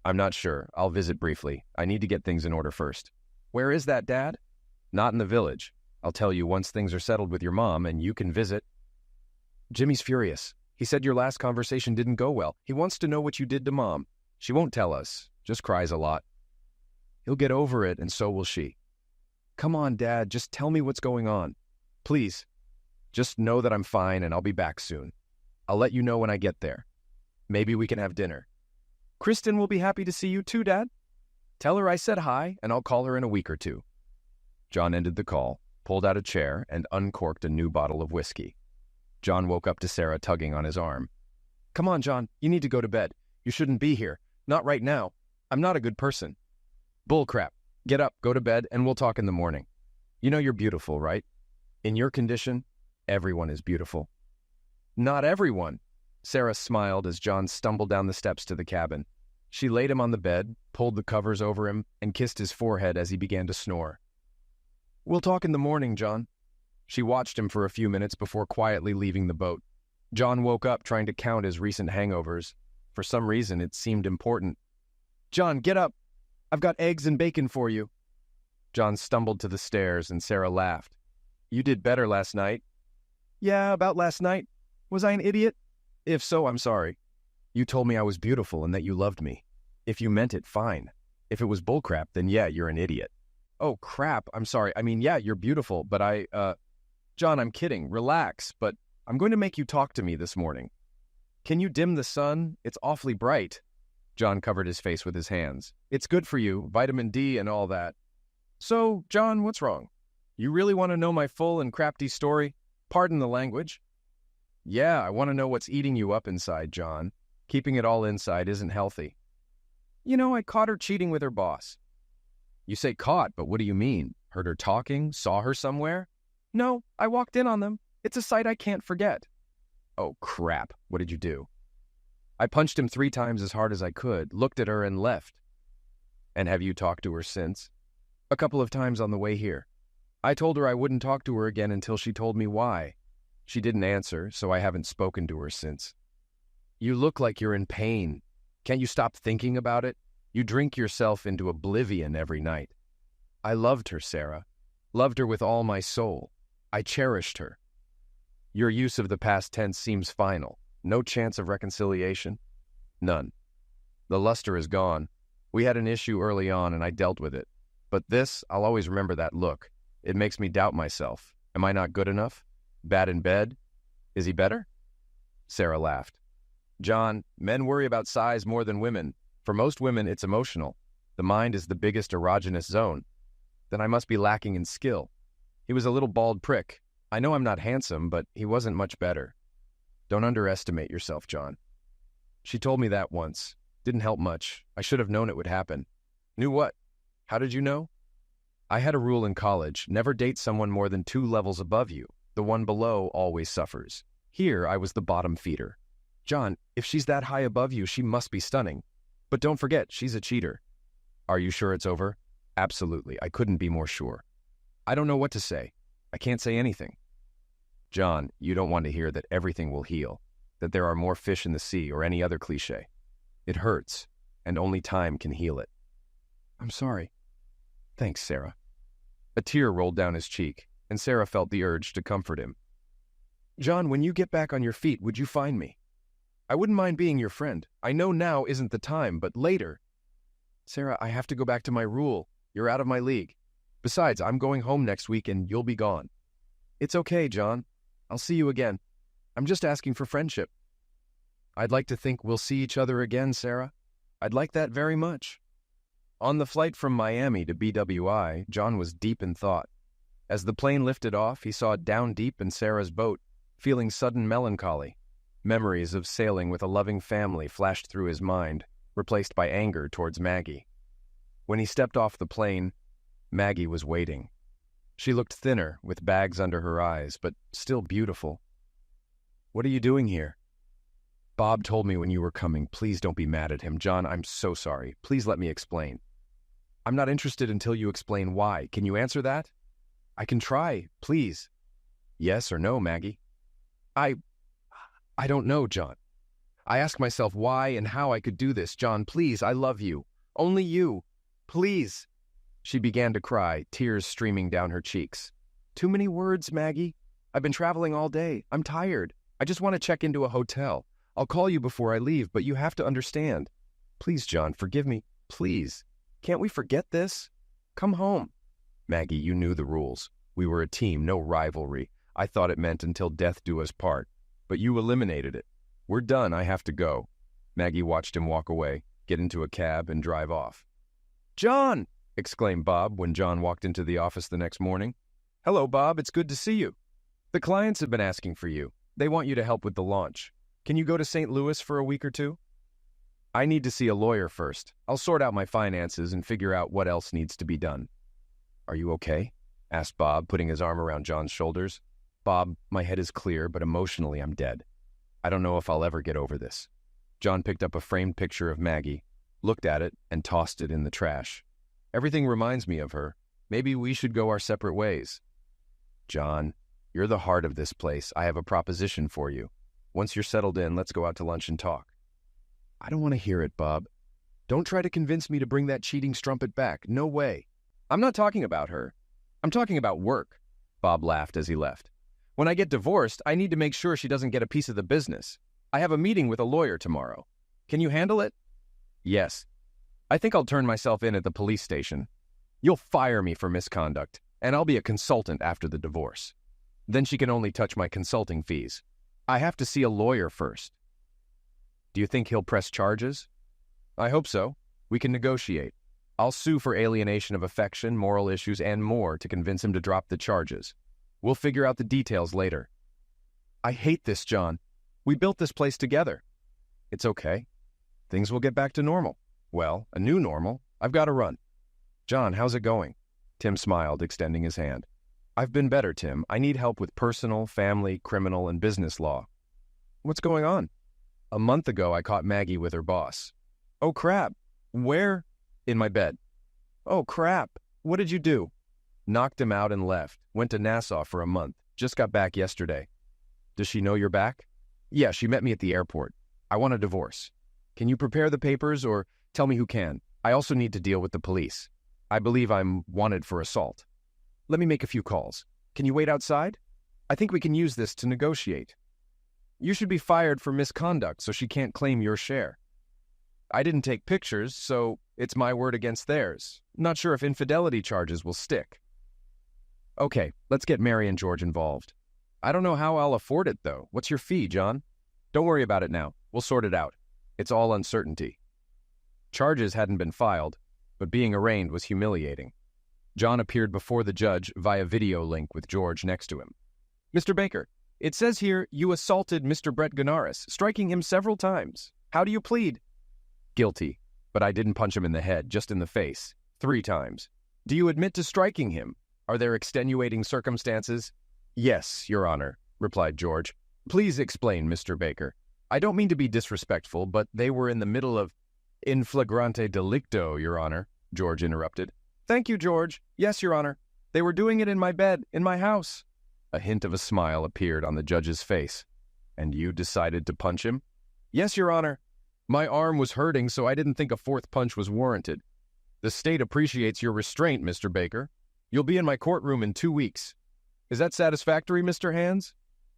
A: "I'm not sure. I'll visit briefly. I need to get things in order first." "Where is that, Dad?" "Not in the village. I'll tell you once things are settled with your mom and you can visit." "Jimmy's furious. He said your last conversation didn't go well. He wants to know what you did to Mom. She won't tell us. Just cries a lot." "He'll get over it, and so will she." "Come on, Dad. Just tell me what's going on. Please. Just know that I'm fine and I'll be back soon. I'll let you know when I get there. Maybe we can have dinner." "Kristen will be happy to see you too, Dad. Tell her I said hi, and I'll call her in a week or two." John ended the call, pulled out a chair, and uncorked a new bottle of whiskey. John woke up to Sarah tugging on his arm. "Come on, John. You need to go to bed. You shouldn't be here. Not right now. I'm not a good person." "Bullcrap. Get up, go to bed, and we'll talk in the morning. You know you're beautiful, right? In your condition, everyone is beautiful." "Not everyone." Sarah smiled as John stumbled down the steps to the cabin. She laid him on the bed, pulled the covers over him, and kissed his forehead as he began to snore. "We'll talk in the morning, John." She watched him for a few minutes before quietly leaving the boat. John woke up trying to count his recent hangovers. For some reason, it seemed important. "John, get up. I've got eggs and bacon for you." John stumbled to the stairs, and Sarah laughed. "You did better last night." "Yeah, about last night. Was I an idiot? If so, I'm sorry. You told me I was beautiful and that you loved me. If you meant it, fine. If it was bullcrap, then yeah, you're an idiot." "Oh, crap. I'm sorry. I mean, yeah, you're beautiful, but John, I'm kidding. Relax, but I'm going to make you talk to me this morning. Can you dim the sun? It's awfully bright." John covered his face with his hands. "It's good for you, vitamin D and all that." "So, John, what's wrong? You really want to know my full and crafty story? Pardon the language." "Yeah, I want to know what's eating you up inside, John. Keeping it all inside isn't healthy." "You know, I caught her cheating with her boss." "You say caught, but what do you mean? Heard her talking? Saw her somewhere?" "No, I walked in on them. It's a sight I can't forget." "Oh, crap. What did you do?" "I punched him 3 times as hard as I could, looked at her, and left." "And have you talked to her since?" "A couple of times on the way here. I told her I wouldn't talk to her again until she told me why. She didn't answer, so I haven't spoken to her since." "You look like you're in pain. Can't you stop thinking about it? You drink yourself into oblivion every night." "I loved her, Sarah. Loved her with all my soul. I cherished her." "Your use of the past tense seems final. No chance of reconciliation?" "None. The luster is gone. We had an issue early on and I dealt with it. But this, I'll always remember that look. It makes me doubt myself. Am I not good enough? Bad in bed? Is he better?" Sarah laughed. "John, men worry about size more than women. For most women, it's emotional. The mind is the biggest erogenous zone. Then I must be lacking in skill. He was a little bald prick. I know I'm not handsome, but he wasn't much better. Don't underestimate yourself, John." She told me that once. Didn't help much. I should have known it would happen. "Knew what? How did you know?" "I had a rule in college. Never date someone more than 2 levels above you. The one below always suffers. Here, I was the bottom feeder." "John, if she's that high above you, she must be stunning. But don't forget, she's a cheater." "Are you sure it's over?" "Absolutely. I couldn't be more sure." "I don't know what to say. I can't say anything." "John, you don't want to hear that everything will heal, that there are more fish in the sea or any other cliche. It hurts, and only time can heal it." "I'm sorry." "Thanks, Sarah." A tear rolled down his cheek, and Sarah felt the urge to comfort him. "John, when you get back on your feet, would you find me? I wouldn't mind being your friend. I know now isn't the time, but later." "Sarah, I have to go back to my rule. You're out of my league. Besides, I'm going home next week and you'll be gone." "It's okay, John. I'll see you again. I'm just asking for friendship." "I'd like to think we'll see each other again, Sarah. I'd like that very much." On the flight from Miami to BWI, John was deep in thought. As the plane lifted off, he saw down deep in Sarah's boat, feeling sudden melancholy. Memories of sailing with a loving family flashed through his mind, replaced by anger towards Maggie. When he stepped off the plane, Maggie was waiting. She looked thinner, with bags under her eyes, but still beautiful. "What are you doing here?" "Bob told me when you were coming. Please don't be mad at him. John, I'm so sorry. Please let me explain." "I'm not interested until you explain why. Can you answer that?" "I can try, please." "Yes or no, Maggie?" I don't know, John. I ask myself why and how I could do this. John, please, I love you. Only you. Please." She began to cry, tears streaming down her cheeks. "Too many words, Maggie. I've been traveling all day. I'm tired. I just want to check into a hotel. I'll call you before I leave, but you have to understand. Please, John, forgive me. Please. Can't we forget this? Come home." "Maggie, you knew the rules. We were a team, no rivalry. I thought it meant until death do us part. But you eliminated it. We're done. I have to go." Maggie watched him walk away, get into a cab, and drive off. "John!" exclaimed Bob when John walked into the office the next morning. "Hello, Bob. It's good to see you. The clients have been asking for you. They want you to help with the launch. Can you go to St. Louis for a week or two?" "I need to see a lawyer first. I'll sort out my finances and figure out what else needs to be done." "Are you okay?" asked Bob, putting his arm around John's shoulders. "Bob, my head is clear, but emotionally I'm dead. I don't know if I'll ever get over this." John picked up a framed picture of Maggie, looked at it, and tossed it in the trash. "Everything reminds me of her. Maybe we should go our separate ways." "John, you're the heart of this place. I have a proposition for you. Once you're settled in, let's go out to lunch and talk." "I don't want to hear it, Bob. Don't try to convince me to bring that cheating strumpet back. No way. I'm not talking about her. I'm talking about work." Bob laughed as he left. "When I get divorced, I need to make sure she doesn't get a piece of the business. I have a meeting with a lawyer tomorrow. Can you handle it?" "Yes. I think I'll turn myself in at the police station. You'll fire me for misconduct, and I'll be a consultant after the divorce. Then she can only touch my consulting fees. I have to see a lawyer first." "Do you think he'll press charges?" "I hope so. We can negotiate. I'll sue for alienation of affection, moral issues, and more to convince him to drop the charges. We'll figure out the details later." "I hate this, John. We built this place together." "It's okay. Things will get back to normal. Well, a new normal. I've got to run." "John, how's it going?" Tim smiled, extending his hand. "I've been better, Tim. I need help with personal, family, criminal, and business law." "What's going on?" "A month ago, I caught Maggie with her boss." "Oh, crap. Where?" "In my bed." "Oh, crap. What did you do?" "Knocked him out and left. Went to Nassau for a month. Just got back yesterday." "Does she know you're back?" "Yeah, she met me at the airport. I want a divorce. Can you prepare the papers or tell me who can? I also need to deal with the police. I believe I'm wanted for assault." "Let me make a few calls. Can you wait outside? I think we can use this to negotiate." "You should be fired for misconduct so she can't claim your share." "I didn't take pictures, so it's my word against theirs. Not sure if infidelity charges will stick." "Okay, let's get Mary and George involved." "I don't know how I'll afford it, though. What's your fee, John?" "Don't worry about it now. We'll sort it out. It's all uncertainty." Charges hadn't been filed, but being arraigned was humiliating. John appeared before the judge via video link with George next to him. "Mr. Baker, it says here you assaulted Mr. Brett Gunaris, striking him several times. How do you plead?" "Guilty, but I didn't punch him in the head, just in the face. 3 times. "Do you admit to striking him? Are there extenuating circumstances?" "Yes, Your Honor," replied George. "Please explain, Mr. Baker. I don't mean to be disrespectful, but they were in the middle of—" "In flagrante delicto, Your Honor," George interrupted. "Thank you, George. Yes, Your Honor. They were doing it in my bed, in my house." A hint of a smile appeared on the judge's face. "And you decided to punch him?" "Yes, Your Honor. My arm was hurting, so I didn't think a 4th punch was warranted." "The state appreciates your restraint, Mr. Baker. You'll be in my courtroom in 2 weeks. Is that satisfactory, Mr. Hands?"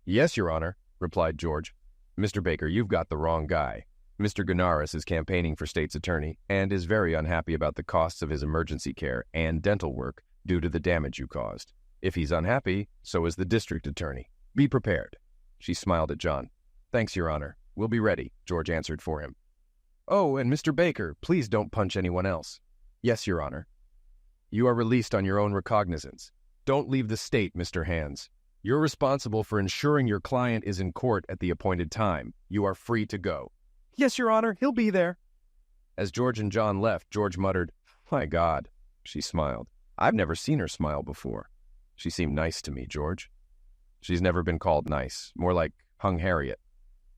A: "Yes, Your Honor," replied George. "Mr. Baker, you've got the wrong guy. Mr. Gunaris is campaigning for state's attorney and is very unhappy about the costs of his emergency care and dental work due to the damage you caused. If he's unhappy, so is the district attorney. Be prepared." She smiled at John. "Thanks, Your Honor. We'll be ready," George answered for him. "Oh, and Mr. Baker, please don't punch anyone else." "Yes, Your Honor." "You are released on your own recognizance. Don't leave the state, Mr. Hands. You're responsible for ensuring your client is in court at the appointed time. You are free to go." "Yes, Your Honor, he'll be there." As George and John left, George muttered, "My God." She smiled. I've never seen her smile before. She seemed nice to me, George. She's never been called nice, more like hung Harriet.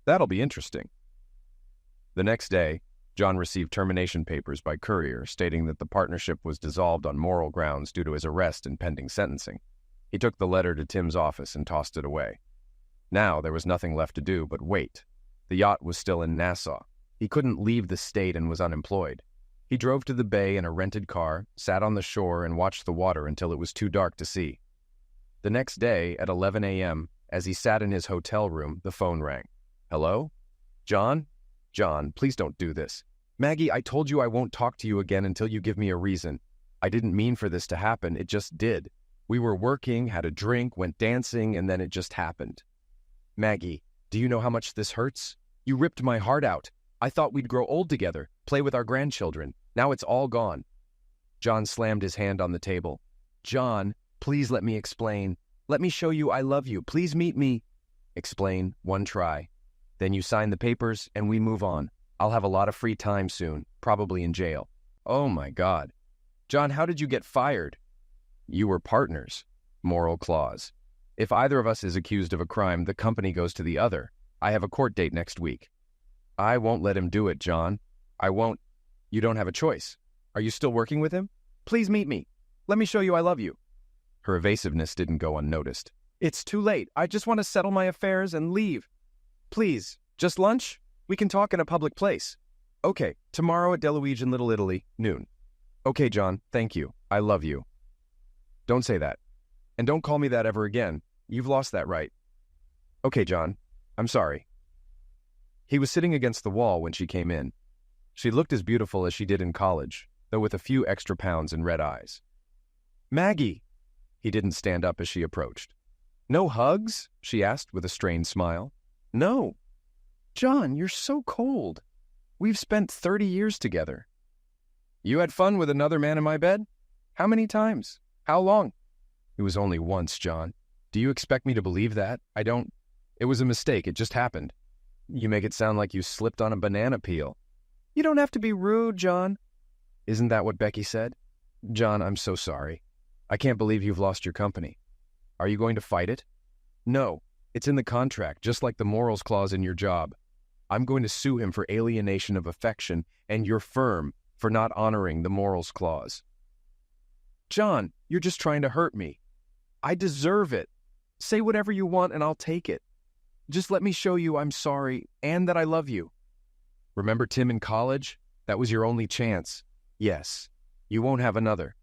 A: That'll be interesting. The next day, John received termination papers by courier stating that the partnership was dissolved on moral grounds due to his arrest and pending sentencing. He took the letter to Tim's office and tossed it away. Now there was nothing left to do but wait. The yacht was still in Nassau. He couldn't leave the state and was unemployed. He drove to the bay in a rented car, sat on the shore, and watched the water until it was too dark to see. The next day, at 11 a.m., as he sat in his hotel room, the phone rang. Hello? John? John, please don't do this. Maggie, I told you I won't talk to you again until you give me a reason. I didn't mean for this to happen, it just did. We were working, had a drink, went dancing, and then it just happened. Maggie, do you know how much this hurts? You ripped my heart out. I thought we'd grow old together, play with our grandchildren. Now it's all gone. John slammed his hand on the table. John, please let me explain. Let me show you I love you. Please meet me. Explain, one try. Then you sign the papers and we move on. I'll have a lot of free time soon, probably in jail. Oh my God. John, how did you get fired? You were partners. Moral clause. If either of us is accused of a crime, the company goes to the other. I have a court date next week. I won't let him do it, John. I won't. You don't have a choice. Are you still working with him? Please meet me. Let me show you I love you. Her evasiveness didn't go unnoticed. It's too late. I just want to settle my affairs and leave. Please, just lunch? We can talk in a public place. Okay, tomorrow at Deluige in Little Italy, noon. Okay, John, thank you. I love you. Don't say that. And don't call me that ever again. You've lost that right. Okay, John. I'm sorry. He was sitting against the wall when she came in. She looked as beautiful as she did in college, though with a few extra pounds and red eyes. Maggie! He didn't stand up as she approached. No hugs? She asked with a strained smile. No. John, you're so cold. We've spent 30 years together. You had fun with another man in my bed? How many times? How long? It was only once, John. Do you expect me to believe that? I don't. It was a mistake. It just happened. You make it sound like you slipped on a banana peel. You don't have to be rude, John. Isn't that what Becky said? John, I'm so sorry. I can't believe you've lost your company. Are you going to fight it? No. It's in the contract, just like the morals clause in your job. I'm going to sue him for alienation of affection and your firm for not honoring the morals clause. John, you're just trying to hurt me. I deserve it. Say whatever you want and I'll take it. Just let me show you I'm sorry and that I love you. Remember Tim in college? That was your only chance. Yes, you won't have another.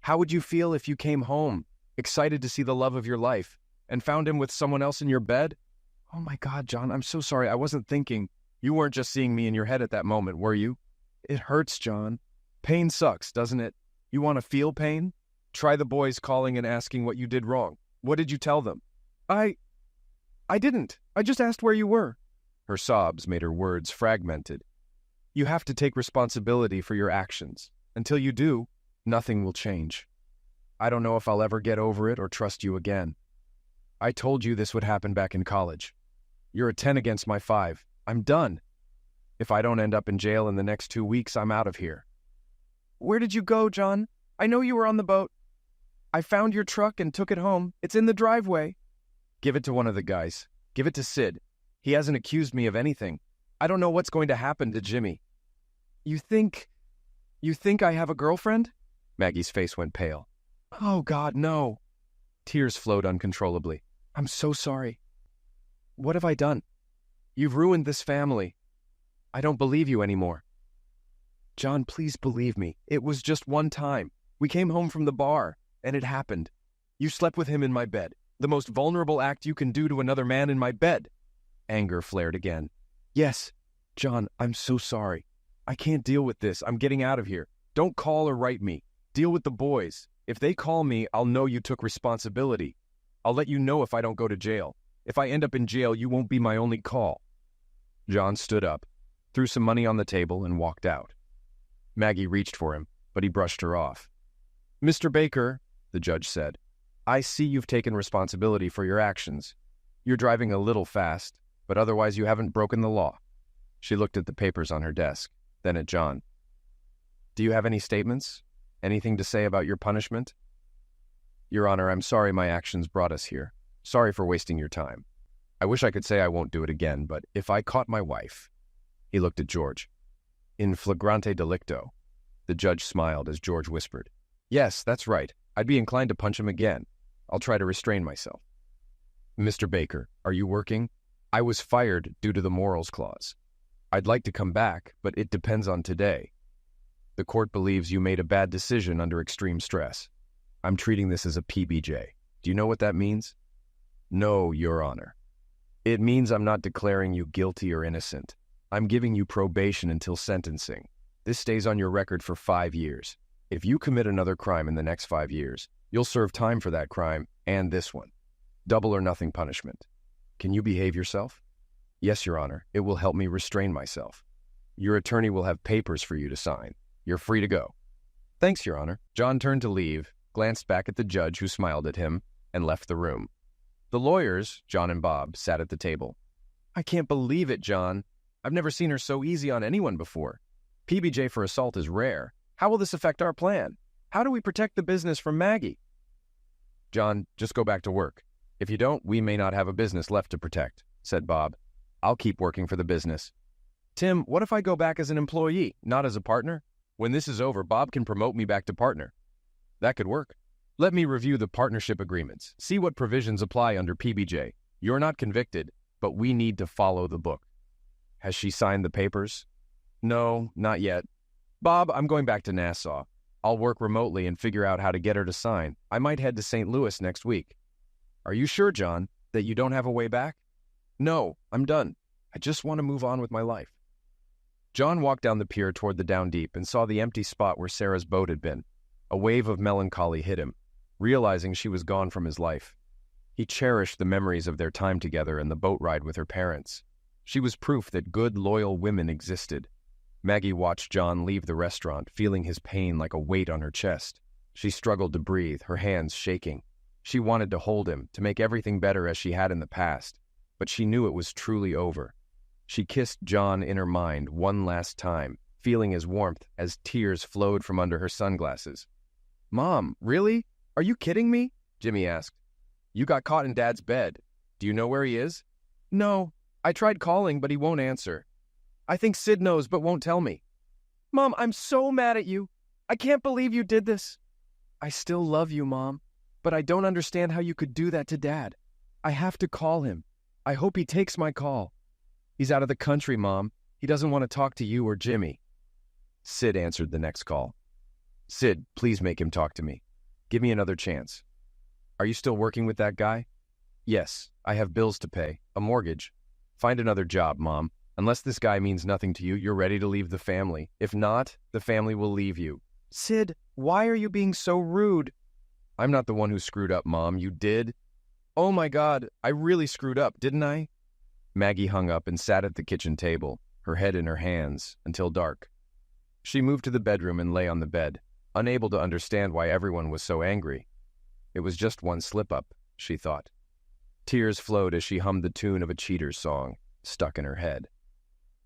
A: How would you feel if you came home, excited to see the love of your life, and found him with someone else in your bed? Oh my God, John, I'm so sorry. I wasn't thinking. You weren't just seeing me in your head at that moment, were you? It hurts, John. Pain sucks, doesn't it? You want to feel pain? Try the boys calling and asking what you did wrong. What did you tell them? I didn't. I just asked where you were. Her sobs made her words fragmented. You have to take responsibility for your actions. Until you do, nothing will change. I don't know if I'll ever get over it or trust you again. I told you this would happen back in college. You're a 10 against my 5. I'm done. If I don't end up in jail in the next 2 weeks, I'm out of here. Where did you go, John? I know you were on the boat. I found your truck and took it home. It's in the driveway. Give it to one of the guys. Give it to Sid. He hasn't accused me of anything. I don't know what's going to happen to Jimmy. You think I have a girlfriend? Maggie's face went pale. Oh, God, no. Tears flowed uncontrollably. I'm so sorry. What have I done? You've ruined this family. I don't believe you anymore. John, please believe me. It was just one time. We came home from the bar, and it happened. You slept with him in my bed. The most vulnerable act you can do to another man in my bed. Anger flared again. Yes, John, I'm so sorry. I can't deal with this. I'm getting out of here. Don't call or write me. Deal with the boys. If they call me, I'll know you took responsibility. I'll let you know if I don't go to jail. If I end up in jail, you won't be my only call. John stood up, threw some money on the table, and walked out. Maggie reached for him, but he brushed her off. Mr. Baker, the judge said, I see you've taken responsibility for your actions. You're driving a little fast, but otherwise you haven't broken the law. She looked at the papers on her desk, then at John. Do you have any statements? Anything to say about your punishment? Your Honor, I'm sorry my actions brought us here. Sorry for wasting your time. I wish I could say I won't do it again, but if I caught my wife—" He looked at George. "In flagrante delicto." The judge smiled as George whispered, "Yes, that's right. I'd be inclined to punch him again. I'll try to restrain myself." "Mr. Baker, are you working? I was fired due to the morals clause. I'd like to come back, but it depends on today. The court believes you made a bad decision under extreme stress. I'm treating this as a PBJ. Do you know what that means?" "No, Your Honor. It means I'm not declaring you guilty or innocent. I'm giving you probation until sentencing. This stays on your record for 5 years. If you commit another crime in the next 5 years, you'll serve time for that crime and this one. Double or nothing punishment. Can you behave yourself?" "Yes, Your Honor. It will help me restrain myself." "Your attorney will have papers for you to sign. You're free to go." "Thanks, Your Honor." John turned to leave, glanced back at the judge who smiled at him, and left the room. The lawyers, John and Bob, sat at the table. "I can't believe it, John. I've never seen her so easy on anyone before. PBJ for assault is rare. How will this affect our plan? How do we protect the business from Maggie?" "John, just go back to work. If you don't, we may not have a business left to protect," said Bob. "I'll keep working for the business." "Tim, what if I go back as an employee, not as a partner? When this is over, Bob can promote me back to partner." "That could work. Let me review the partnership agreements, see what provisions apply under PBJ. You're not convicted, but we need to follow the book." "Has she signed the papers?" "No, not yet. Bob, I'm going back to Nassau. I'll work remotely and figure out how to get her to sign. I might head to St. Louis next week." "Are you sure, John, that you don't have a way back?" "No, I'm done. I just want to move on with my life." John walked down the pier toward the Down Deep and saw the empty spot where Sarah's boat had been. A wave of melancholy hit him, realizing she was gone from his life. He cherished the memories of their time together and the boat ride with her parents. She was proof that good, loyal women existed. Maggie watched John leave the restaurant, feeling his pain like a weight on her chest. She struggled to breathe, her hands shaking. She wanted to hold him, to make everything better as she had in the past, but she knew it was truly over. She kissed John in her mind one last time, feeling his warmth as tears flowed from under her sunglasses. "Mom, really? Are you kidding me?" Jimmy asked. "You got caught in Dad's bed. Do you know where he is?" "No. I tried calling, but he won't answer. I think Sid knows, but won't tell me." "Mom, I'm so mad at you. I can't believe you did this." "I still love you, Mom, but I don't understand how you could do that to Dad. I have to call him. I hope he takes my call." "He's out of the country, Mom. He doesn't want to talk to you or Jimmy." Sid answered the next call. "Sid, please make him talk to me. Give me another chance." "Are you still working with that guy?" "Yes, I have bills to pay, a mortgage. Find another job, Mom. Unless this guy means nothing to you, you're ready to leave the family. If not, the family will leave you." "Sid, why are you being so rude?" "I'm not the one who screwed up, Mom. You did." "Oh my God, I really screwed up, didn't I?" Maggie hung up and sat at the kitchen table, her head in her hands, until dark. She moved to the bedroom and lay on the bed, unable to understand why everyone was so angry. It was just one slip-up, she thought. Tears flowed as she hummed the tune of a Cheaters song, stuck in her head.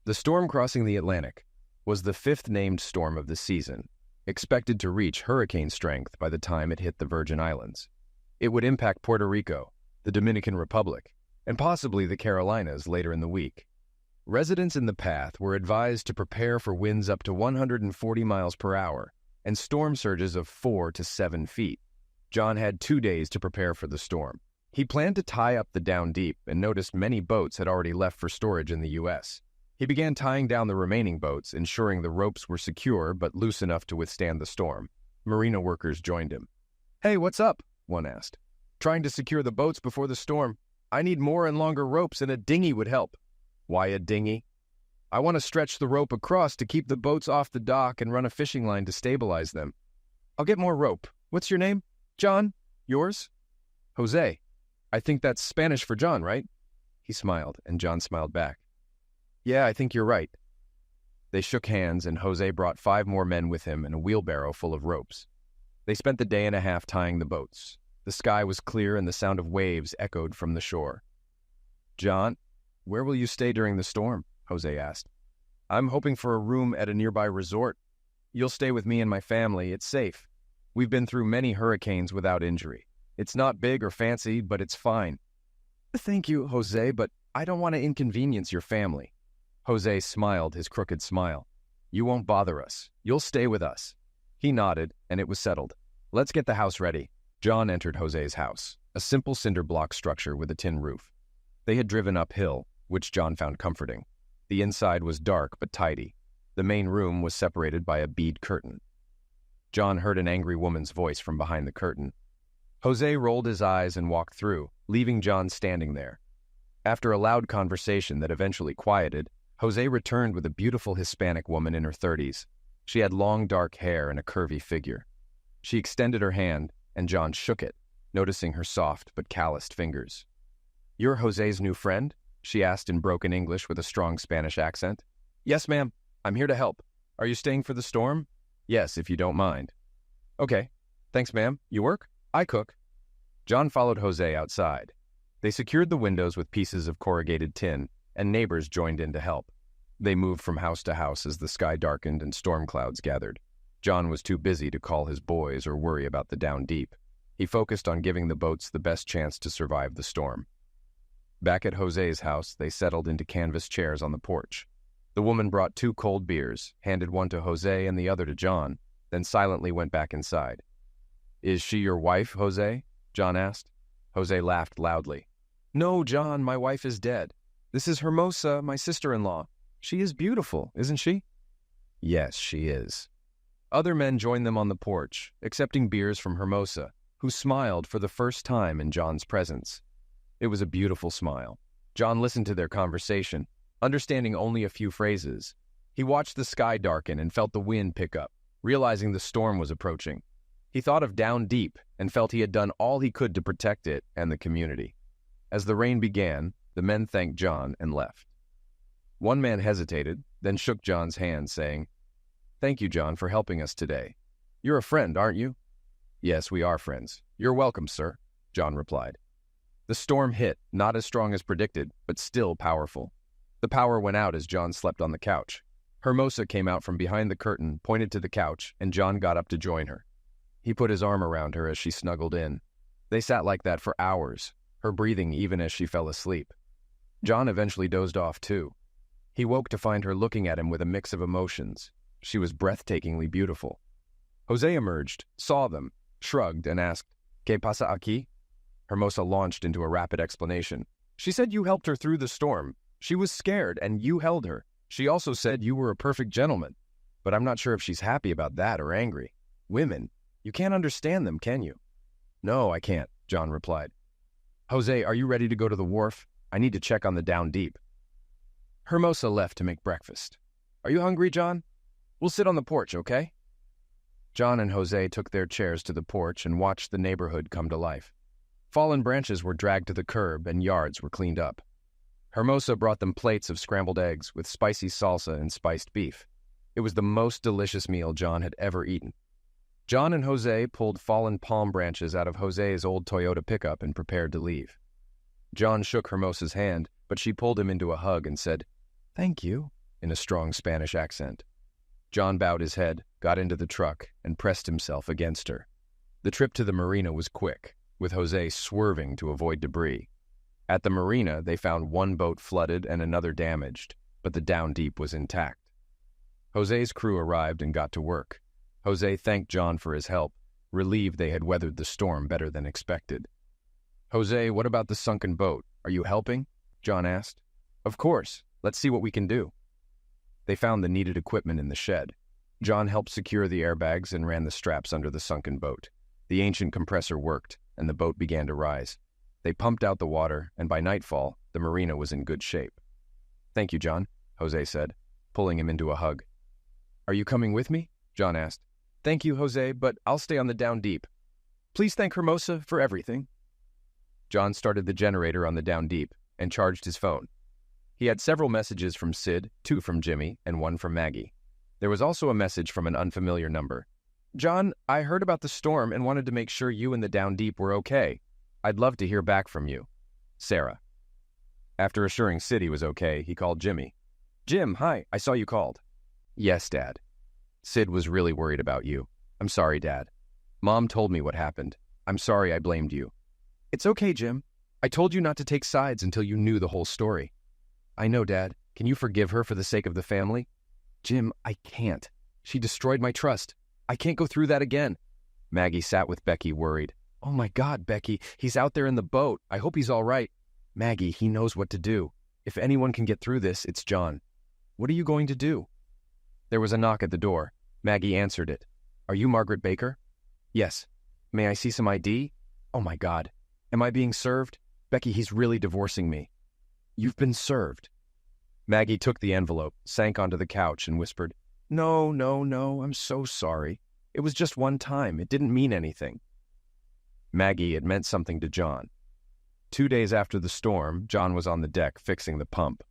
A: The storm crossing the Atlantic was the 5th named storm of the season, expected to reach hurricane strength by the time it hit the Virgin Islands. It would impact Puerto Rico, the Dominican Republic, and possibly the Carolinas later in the week. Residents in the path were advised to prepare for winds up to 140 miles per hour and storm surges of 4 to 7 feet. John had 2 days to prepare for the storm. He planned to tie up the Down Deep and noticed many boats had already left for storage in the U.S. He began tying down the remaining boats, ensuring the ropes were secure but loose enough to withstand the storm. Marina workers joined him. "Hey, what's up?" one asked. "Trying to secure the boats before the storm. I need more and longer ropes, and a dinghy would help." "Why a dinghy?" "I want to stretch the rope across to keep the boats off the dock and run a fishing line to stabilize them." "I'll get more rope. What's your name?" "John. Yours?" "Jose. I think that's Spanish for John, right?" He smiled, and John smiled back. "Yeah, I think you're right." They shook hands, and Jose brought 5 more men with him and a wheelbarrow full of ropes. They spent the day and a half tying the boats. The sky was clear, and the sound of waves echoed from the shore. "John, where will you stay during the storm?" Jose asked. "I'm hoping for a room at a nearby resort." You'll stay with me and my family. It's safe. We've been through many hurricanes without injury. It's not big or fancy, but it's fine. Thank you, Jose, but I don't want to inconvenience your family. Jose smiled his crooked smile. You won't bother us. You'll stay with us. He nodded, and it was settled. Let's get the house ready. John entered Jose's house, a simple cinder block structure with a tin roof. They had driven uphill, which John found comforting. The inside was dark but tidy. The main room was separated by a bead curtain. John heard an angry woman's voice from behind the curtain. Jose rolled his eyes and walked through, leaving John standing there. After a loud conversation that eventually quieted, Jose returned with a beautiful Hispanic woman in her 30s. She had long dark hair and a curvy figure. She extended her hand, and John shook it, noticing her soft but calloused fingers. You're Jose's new friend? She asked in broken English with a strong Spanish accent. Yes, ma'am. I'm here to help. Are you staying for the storm? Yes, if you don't mind. Okay. Thanks, ma'am. You work? I cook. John followed Jose outside. They secured the windows with pieces of corrugated tin, and neighbors joined in to help. They moved from house to house as the sky darkened and storm clouds gathered. John was too busy to call his boys or worry about the down deep. He focused on giving the boats the best chance to survive the storm. Back at Jose's house, they settled into canvas chairs on the porch. The woman brought 2 cold beers, handed one to Jose and the other to John, then silently went back inside. Is she your wife, Jose? John asked. Jose laughed loudly. No, John, my wife is dead. This is Hermosa, my sister-in-law. She is beautiful, isn't she? Yes, she is. Other men joined them on the porch, accepting beers from Hermosa, who smiled for the first time in John's presence. It was a beautiful smile. John listened to their conversation, understanding only a few phrases. He watched the sky darken and felt the wind pick up, realizing the storm was approaching. He thought of Down Deep and felt he had done all he could to protect it and the community. As the rain began, the men thanked John and left. One man hesitated, then shook John's hand, saying, Thank you, John, for helping us today. You're a friend, aren't you? Yes, we are friends. You're welcome, sir, John replied. The storm hit, not as strong as predicted, but still powerful. The power went out as John slept on the couch. Hermosa came out from behind the curtain, pointed to the couch, and John got up to join her. He put his arm around her as she snuggled in. They sat like that for hours, her breathing even as she fell asleep. John eventually dozed off too. He woke to find her looking at him with a mix of emotions. She was breathtakingly beautiful. Jose emerged, saw them, shrugged, and asked, ¿Qué pasa aquí? Hermosa launched into a rapid explanation. She said you helped her through the storm. She was scared, and you held her. She also said you were a perfect gentleman. But I'm not sure if she's happy about that or angry. Women, you can't understand them, can you? No, I can't, John replied. Jose, are you ready to go to the wharf? I need to check on the Down Deep. Hermosa left to make breakfast. Are you hungry, John? We'll sit on the porch, okay? John and Jose took their chairs to the porch and watched the neighborhood come to life. Fallen branches were dragged to the curb and yards were cleaned up. Hermosa brought them plates of scrambled eggs with spicy salsa and spiced beef. It was the most delicious meal John had ever eaten. John and Jose pulled fallen palm branches out of Jose's old Toyota pickup and prepared to leave. John shook Hermosa's hand, but she pulled him into a hug and said, "Thank you," in a strong Spanish accent. John bowed his head, got into the truck, and pressed himself against her. The trip to the marina was quick, with Jose swerving to avoid debris. At the marina, they found one boat flooded and another damaged, but the Down Deep was intact. Jose's crew arrived and got to work. Jose thanked John for his help, relieved they had weathered the storm better than expected. "Jose, what about the sunken boat? Are you helping?" John asked. "Of course. Let's see what we can do." They found the needed equipment in the shed. John helped secure the airbags and ran the straps under the sunken boat. The ancient compressor worked, and the boat began to rise. They pumped out the water, and by nightfall, the marina was in good shape. "Thank you, John," Jose said, pulling him into a hug. "Are you coming with me?" John asked. "Thank you, Jose, but I'll stay on the Down Deep. Please thank Hermosa for everything." John started the generator on the Down Deep and charged his phone. He had several messages from Sid, 2 from Jimmy, and 1 from Maggie. There was also a message from an unfamiliar number. "John, I heard about the storm and wanted to make sure you and the Down Deep were okay. I'd love to hear back from you. Sarah." After assuring Sid he was okay, he called Jimmy. "Jim, hi, I saw you called." "Yes, Dad." Sid was really worried about you. I'm sorry, Dad. Mom told me what happened. I'm sorry I blamed you. It's okay, Jim. I told you not to take sides until you knew the whole story. I know, Dad. Can you forgive her for the sake of the family? Jim, I can't. She destroyed my trust. I can't go through that again. Maggie sat with Becky, worried. Oh my God, Becky, he's out there in the boat. I hope he's all right. Maggie, he knows what to do. If anyone can get through this, it's John. What are you going to do? There was a knock at the door. Maggie answered it. Are you Margaret Baker? Yes. May I see some ID? Oh my God. Am I being served? Becky, he's really divorcing me. You've been served. Maggie took the envelope, sank onto the couch, and whispered, No, I'm so sorry. It was just one time. It didn't mean anything. Maggie, it meant something to John. 2 days after the storm, John was on the deck fixing the pump.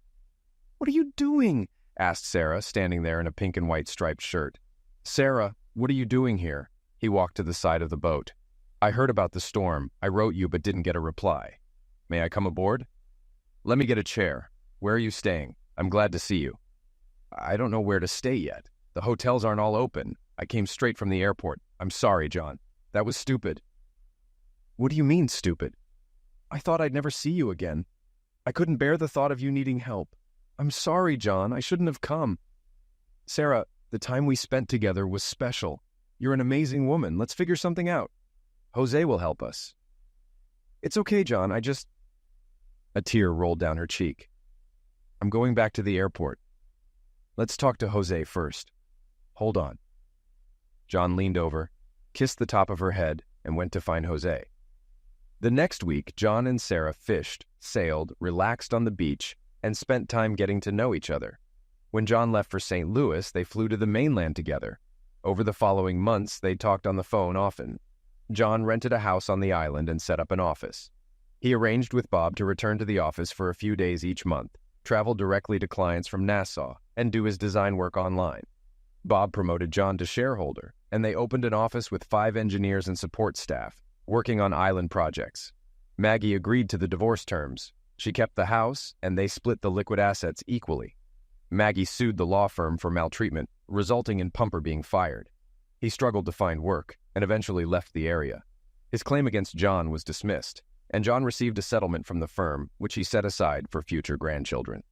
A: What are you doing? Asked Sarah, standing there in a pink and white striped shirt. Sarah, what are you doing here? He walked to the side of the boat. I heard about the storm. I wrote you but didn't get a reply. May I come aboard? Let me get a chair. Where are you staying? I'm glad to see you. I don't know where to stay yet. The hotels aren't all open. I came straight from the airport. I'm sorry, John. That was stupid. What do you mean, stupid? I thought I'd never see you again. I couldn't bear the thought of you needing help. I'm sorry, John. I shouldn't have come. Sarah, the time we spent together was special. You're an amazing woman. Let's figure something out. Jose will help us. It's okay, John. A tear rolled down her cheek. I'm going back to the airport. Let's talk to Jose first. Hold on. John leaned over, kissed the top of her head, and went to find Jose. The next week, John and Sarah fished, sailed, relaxed on the beach, and spent time getting to know each other. When John left for St. Louis, they flew to the mainland together. Over the following months, they talked on the phone often. John rented a house on the island and set up an office. He arranged with Bob to return to the office for a few days each month, travel directly to clients from Nassau, and do his design work online. Bob promoted John to shareholder, and they opened an office with 5 engineers and support staff, working on island projects. Maggie agreed to the divorce terms. She kept the house, and they split the liquid assets equally. Maggie sued the law firm for maltreatment, resulting in Pumper being fired. He struggled to find work, and eventually left the area. His claim against John was dismissed, and John received a settlement from the firm, which he set aside for future grandchildren.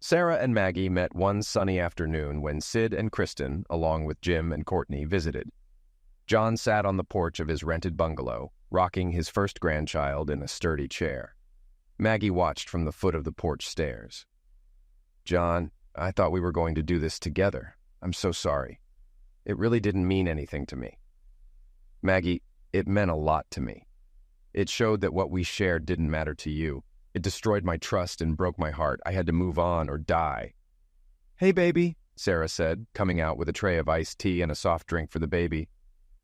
A: Sarah and Maggie met one sunny afternoon when Sid and Kristen, along with Jim and Courtney, visited. John sat on the porch of his rented bungalow, rocking his first grandchild in a sturdy chair. Maggie watched from the foot of the porch stairs. John, I thought we were going to do this together. I'm so sorry. It really didn't mean anything to me. Maggie, it meant a lot to me. It showed that what we shared didn't matter to you. It destroyed my trust and broke my heart. I had to move on or die. Hey, baby, Sarah said, coming out with a tray of iced tea and a soft drink for the baby.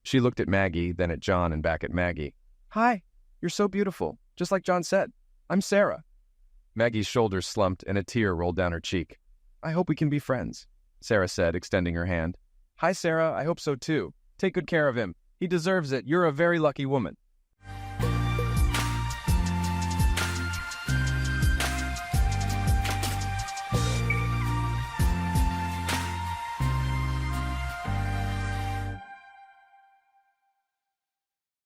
A: She looked at Maggie, then at John, and back at Maggie. Hi, you're so beautiful, just like John said. I'm Sarah. Maggie's shoulders slumped and a tear rolled down her cheek. I hope we can be friends, Sarah said, extending her hand. Hi, Sarah, I hope so too. Take good care of him. He deserves it. You're a very lucky woman.